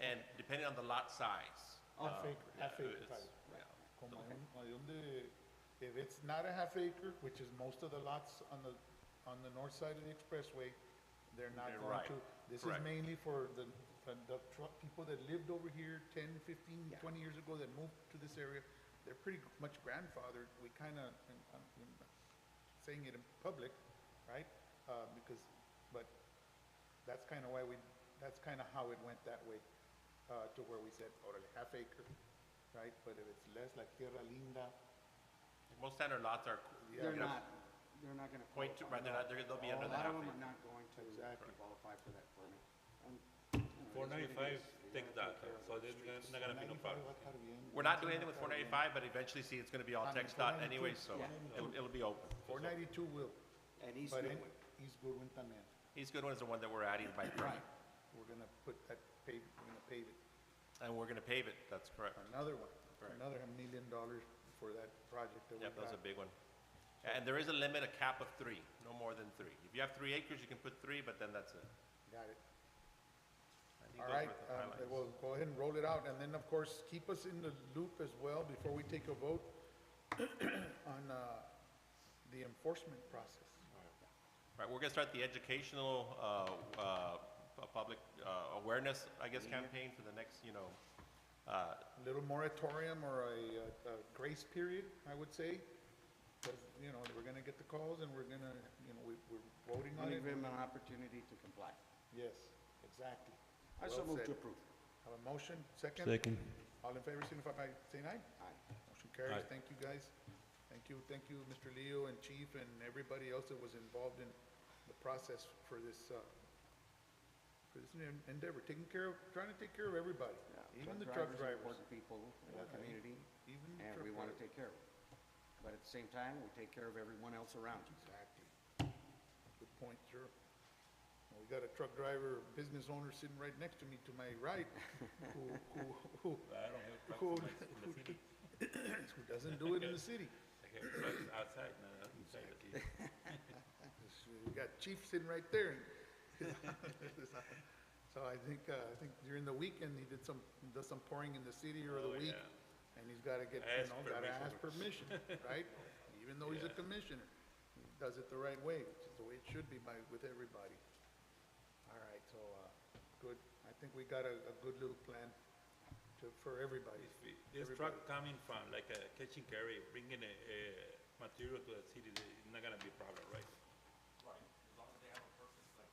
S9: and depending on the lot size.
S1: Half acre,
S9: yeah,
S1: half acre
S9: it's-
S1: type.
S9: yeah.
S1: Como if it's not a half acre, which is most of the lots on the on the north side of the expressway, they're not
S9: They're
S1: going
S9: right.
S1: to. This is
S9: Correct.
S1: mainly for the people that lived over here 10, 15, 20 years ago that moved to this area. They're pretty much grandfathered. We kind of, saying it in public, right? But that's kind of that's kind of how it went that way, to where we said, orale, half acre, right? But if it's less, like Tierra Linda,
S9: Most standard lots are,
S1: Yeah.
S3: They're
S9: you know,
S3: not gonna
S9: Point two,
S3: qualify.
S9: right, they'll be under
S3: A
S9: the
S3: lot
S9: half
S3: of them
S9: acre.
S3: are not going to
S1: Exactly.
S3: qualify for that permit. And,
S7: Four
S3: it is what it
S7: ninety-five,
S3: is. You
S7: take
S3: gotta
S7: that,
S3: take care of
S7: so
S3: the
S7: there's
S3: streets.
S7: not gonna be no problem.
S9: We're not doing anything with 495, but eventually, see, it's gonna be all
S1: I mean,
S9: text dot
S1: 492,
S9: anyway, so
S3: yeah.
S9: it'll be open.
S1: 492 will.
S3: And East
S1: But
S3: Goodwin.
S1: East Goodwin también.
S9: East Goodwin is the one that we're adding by permit,
S1: We're gonna put that we're gonna pave it.
S9: and we're gonna pave it, that's correct.
S1: Another one,
S9: Correct.
S1: another $1 million for that project that we
S9: Yep, that's
S1: got.
S9: a big one. And there is a limit, a cap of 3, no more than 3. If you have 3 acres, you can put 3, but then that's it.
S1: Got it.
S9: I think
S1: All
S9: those
S1: right,
S9: were the highlights.
S1: we'll go ahead and roll it out, and then, of course, keep us in the loop as well before we take a vote on the enforcement process.
S9: Right, we're gonna start the educational, public awareness, I guess, campaign for the next,
S1: A little moratorium or a grace period, I would say, because, we're gonna get the calls and we're gonna, we're voting on
S3: Give
S1: it.
S3: them an opportunity to comply.
S1: Yes, exactly.
S3: I so
S1: Well
S3: move to
S1: said.
S3: approve.
S1: Have a motion, second?
S7: Second.
S1: All in favor, signify by saying aye.
S3: Aye.
S1: Motion carries.
S7: Aye.
S1: Thank you, guys. Thank you, Mr. Leo and Chief and everybody else that was involved in the process for this endeavor, trying to take care of everybody, even the truck
S3: are
S1: drivers.
S3: important people in our
S1: Yeah,
S3: community,
S1: even the
S3: and
S1: truck
S3: we want to
S1: drivers.
S3: take care of them. But at the same time, we take care of everyone else around us.
S1: Exactly. Good point, sir. Well, we got a truck driver, business owner sitting right next to me, to my right, who
S7: I don't have trucks
S1: Who-
S7: in the city.
S1: who doesn't do it in the city.
S7: I have trucks outside, not inside the city.
S1: We got Chief sitting right there. So I think during the weekend, he does some pouring in the city or the
S7: Oh,
S1: week.
S7: yeah.
S1: And he's gotta get,
S7: Ask
S1: gotta
S7: permission.
S1: ask permission, right? Even though he's a
S7: Yeah.
S1: commissioner, he does it the right way, which is the way it should be with everybody. All right, so, good. I think we got a good little plan for everybody.
S7: This truck coming from like a catch and carry, bringing a material to the city, it's not gonna be a problem, right?
S9: Right, as long as they have a purpose, like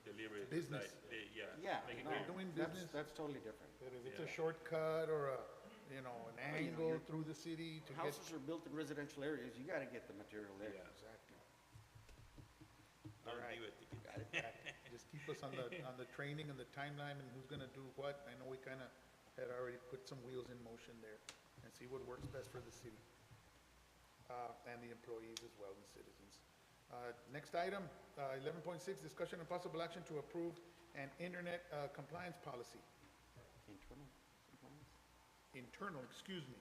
S7: Delivery.
S1: Business.
S7: Yeah.
S3: Yeah,
S7: make it
S3: no,
S7: clear.
S1: Doing
S3: that's,
S1: business.
S3: that's totally different.
S1: But if it's a
S7: Yeah.
S1: shortcut or an angle
S3: you're-
S1: through the city to get.
S3: Houses are built in residential areas, you gotta get the material there.
S7: Yeah.
S1: Exactly.
S7: Don't
S1: All right.
S7: give it to you.
S3: Got it?
S1: Just keep us on the training and the timeline and who's gonna do what. I know we kinda had already put some wheels in motion there and see what works best for the city. And the employees as well and citizens. Next item, 11.6, discussion and possible action to approve an internet compliance policy.
S3: Internal compliance?
S1: Internal, excuse me.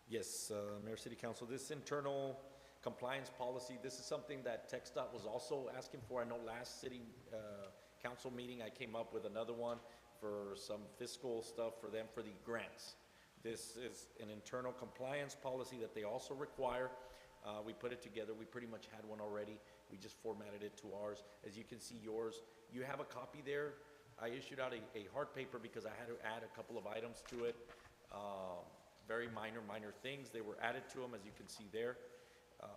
S5: Yes, Mayor, City Council, this internal compliance policy, this is something that TxDOT was also asking for. I know last city council meeting, I came up with another one for some fiscal stuff for them for the grants. This is an internal compliance policy that they also require. We put it together, we pretty much had one already. We just formatted it to ours. As you can see yours, you have a copy there. I issued out a hard paper because I had to add a couple of items to it. Very minor things. They were added to them, as you can see there.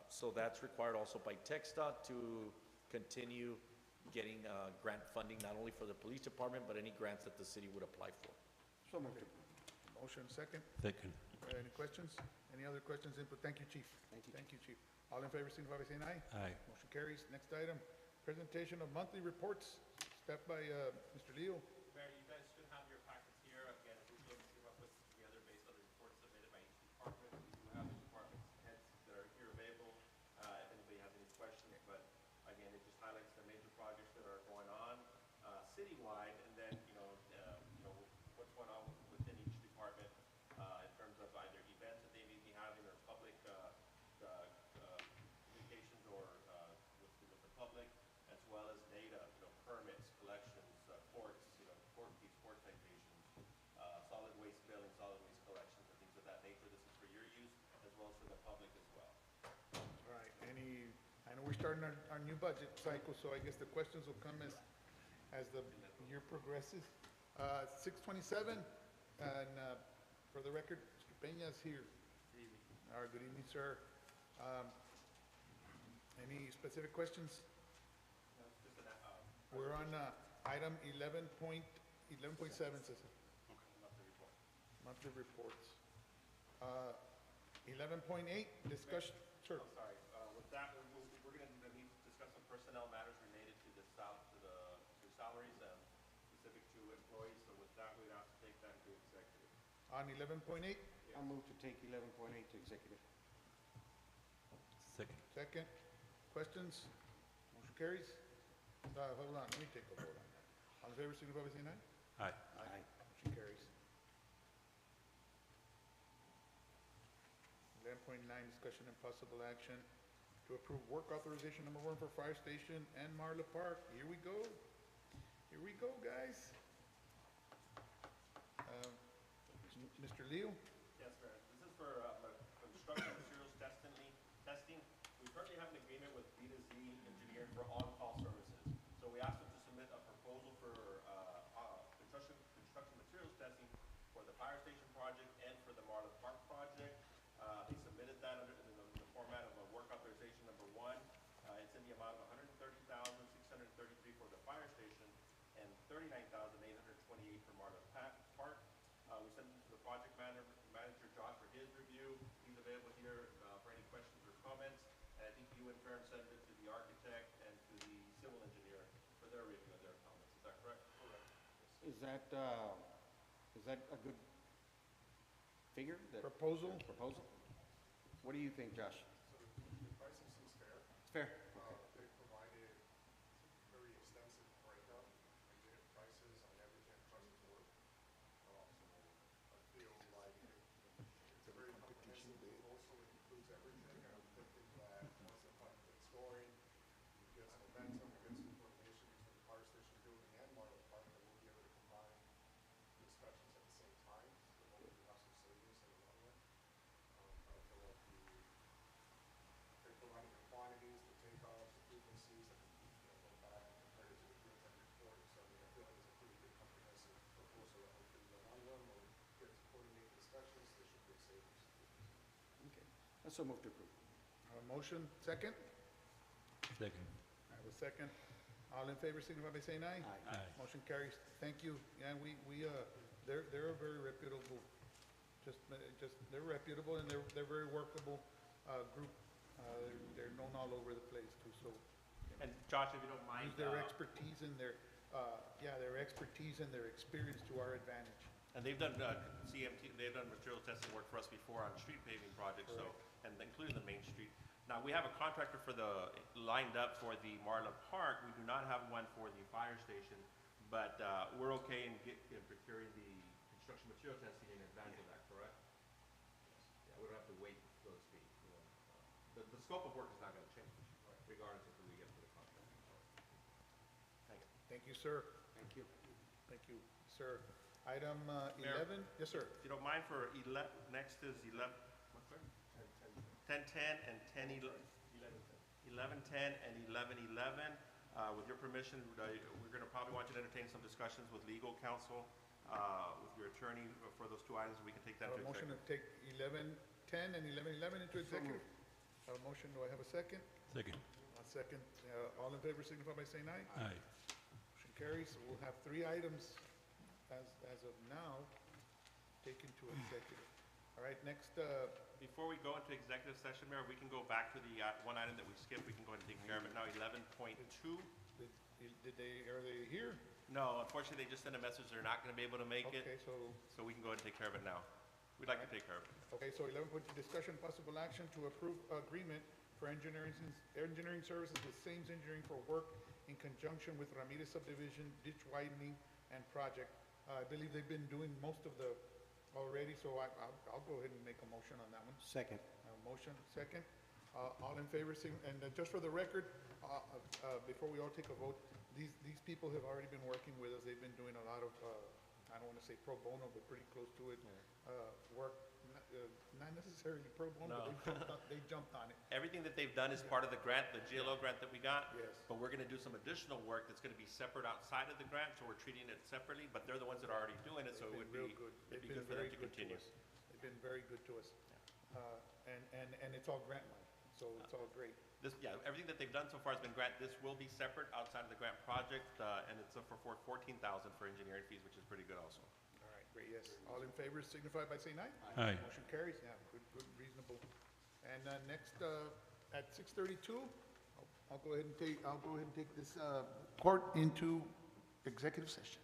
S5: So that's required also by TxDOT to continue getting grant funding, not only for the police department, but any grants that the city would apply for.
S3: So moved.
S1: Motion second.
S7: Second.
S1: Any questions? Any other questions, input? Thank you, Chief.
S3: Thank you.
S1: Thank you, Chief. All in favor, signify by saying aye.
S7: Aye.
S1: Motion carries. Next item, presentation of monthly reports, step by Mr. Leo.
S9: Mayor, you guys should have your packets here. Again, we came up with together based on the reports submitted by each department. We do have the department heads that are here available, if anybody has any questions. But again, it just highlights the major projects that are going on citywide, and then, what's going on within each department in terms of either events that they may be having or public communications or with the public, as well as data, permits, collections, courts, court fees, court citations, solid waste billing, solid waste collections, and things of that nature. This is for your use as well as for the public as well.
S1: All right, I know we're starting our new budget cycle, so I guess the questions will come as the year progresses. 627, and for the record, Mr. Peña's here. All right, good evening, sir. Any specific questions? We're on item 11.7, Cesar. Monthly reports. 11.8, discussion, sure.
S9: I'm sorry, with that, we're gonna need to discuss some personnel matters related to the salaries and specific to employees, so with that, we'd have to take that into executive.
S1: On 11.8,
S3: I'll move to take 11.8 to executive.
S7: Second.
S1: second. Questions? Motion carries. Hold on, let me take a vote on that. All in favor, signify by saying aye.
S7: Aye.
S3: Aye.
S1: Motion carries. 11.9, discussion and possible action to approve work authorization number 1 for Fire Station and Marla Park. Here we go. Here we go, guys. Mr. Leo?
S9: Yes, sir. This is for construction materials testing. We currently have an agreement with B to Z Engineering for on-call services. So we asked them to submit a proposal for construction materials testing for the fire station project and for the Marla Park project. They submitted that under in the format of a work authorization number 1. It's in the amount of $130,633 for the fire station and $39,828 for Marla Park. We sent it to the project manager Josh for his review. He's available here for any questions or comments. And I think you in turn sent it to the architect and to the civil engineer for their review and their comments. Is that correct? Correct.
S3: Is that a good figure?
S1: Proposal?
S3: Proposal? What do you think, Josh?
S13: So the pricing seems fair.
S3: It's fair?
S13: They provided very extensive breakup and unit prices on everything across the board. So I feel like it's a very comprehensive proposal. It includes everything, and I'm thinking that once the project gets going, it gets momentum, it gets some coordination between the fire station building and Marla Park, that we'll be able to combine the inspections at the same time. So hopefully we have some savings in the long run. I feel like they provided the quantities, the takeoffs, the frequencies, and go back and compare it to the green tech report. So I mean, I feel like it's a pretty good comprehensive proposal that hopefully in the long run will get to coordinate the inspections, there should be savings.
S3: Okay. Let's so move to approve.
S1: A motion, second?
S7: Second.
S1: I have a second. All in favor, signify by saying aye.
S3: Aye.
S7: Aye.
S1: Motion carries. Thank you. Yeah, they're a very reputable, they're reputable and they're very workable, group. They're known all over the place too, so.
S9: And Josh, if you don't mind.
S1: Use their expertise and their experience to our advantage.
S9: And they've done CMT, they've done material testing work for us before on street paving projects, so, and including the main street. Now, we have a contractor lined up for the Marla Park. We do not have one for the fire station, but we're okay in procuring the construction material testing in advance of that, correct? Yeah, we don't have to wait, so to speak. The scope of work is not gonna change, regardless of who we get for the contract. Thank you.
S1: Thank you, sir.
S3: Thank you.
S1: Thank you, sir. Item
S9: Mayor.
S1: 11, yes, sir.
S9: If you don't mind, next is 11, what's that? 1010 and 1110 and 1111. With your permission, we're going to probably want you to entertain some discussions with legal counsel, with your attorney for those two items. We can take that
S1: Have
S9: into
S1: a motion to
S9: executive.
S1: take 1110 and 1111 into executive. Have a motion, do I have a second?
S7: Second.
S1: A second. All in favor, signify by saying aye.
S7: Aye.
S1: Motion carries. We'll have 3 items as of now taken to executive. All right, next,
S9: Before we go into executive session, Mayor, we can go back to the one item that we skipped. We can go ahead and take care of it now, 11.2.
S1: are they here?
S9: No, unfortunately, they just sent a message they're not going to be able to make it,
S1: Okay, so,
S9: so we can go ahead and take care of it now. We'd like to take care of it.
S1: okay, so 11.2, discussion possible action to approve agreement for engineering services with Sames Engineering for work in conjunction with Ramirez subdivision, ditch widening, and project. I believe they've been doing most of the already, so I'll go ahead and make a motion on that one.
S3: Second.
S1: Motion, second. All in favor, and just for the record, before we all take a vote, these people have already been working with us. They've been doing a lot of, I don't want to say pro bono, but pretty close to it, work, not necessarily pro bono,
S9: No.
S1: but they jumped on it.
S9: Everything that they've done is part of the grant, the GLO grant that we got.
S1: Yes.
S9: But we're gonna do some additional work that's gonna be separate outside of the grant, so we're treating it separately, but they're the ones that are already doing it, so it
S1: They've
S9: would
S1: been
S9: be,
S1: real good.
S9: it'd
S1: They've
S9: be
S1: been
S9: good for them
S1: very
S9: to
S1: good
S9: continue.
S1: us. They've been very good to us. And it's all grant money, so it's all great.
S9: This, yeah, everything that they've done so far has been grant. This will be separate outside of the grant project, and it's for 14,000 for engineering fees, which is pretty good also.
S1: All right, great, yes. All in favor signify by saying aye.
S7: Aye.
S1: Motion carries, yeah, good, reasonable. And next, at 6:32, I'll go ahead and take this court into executive session.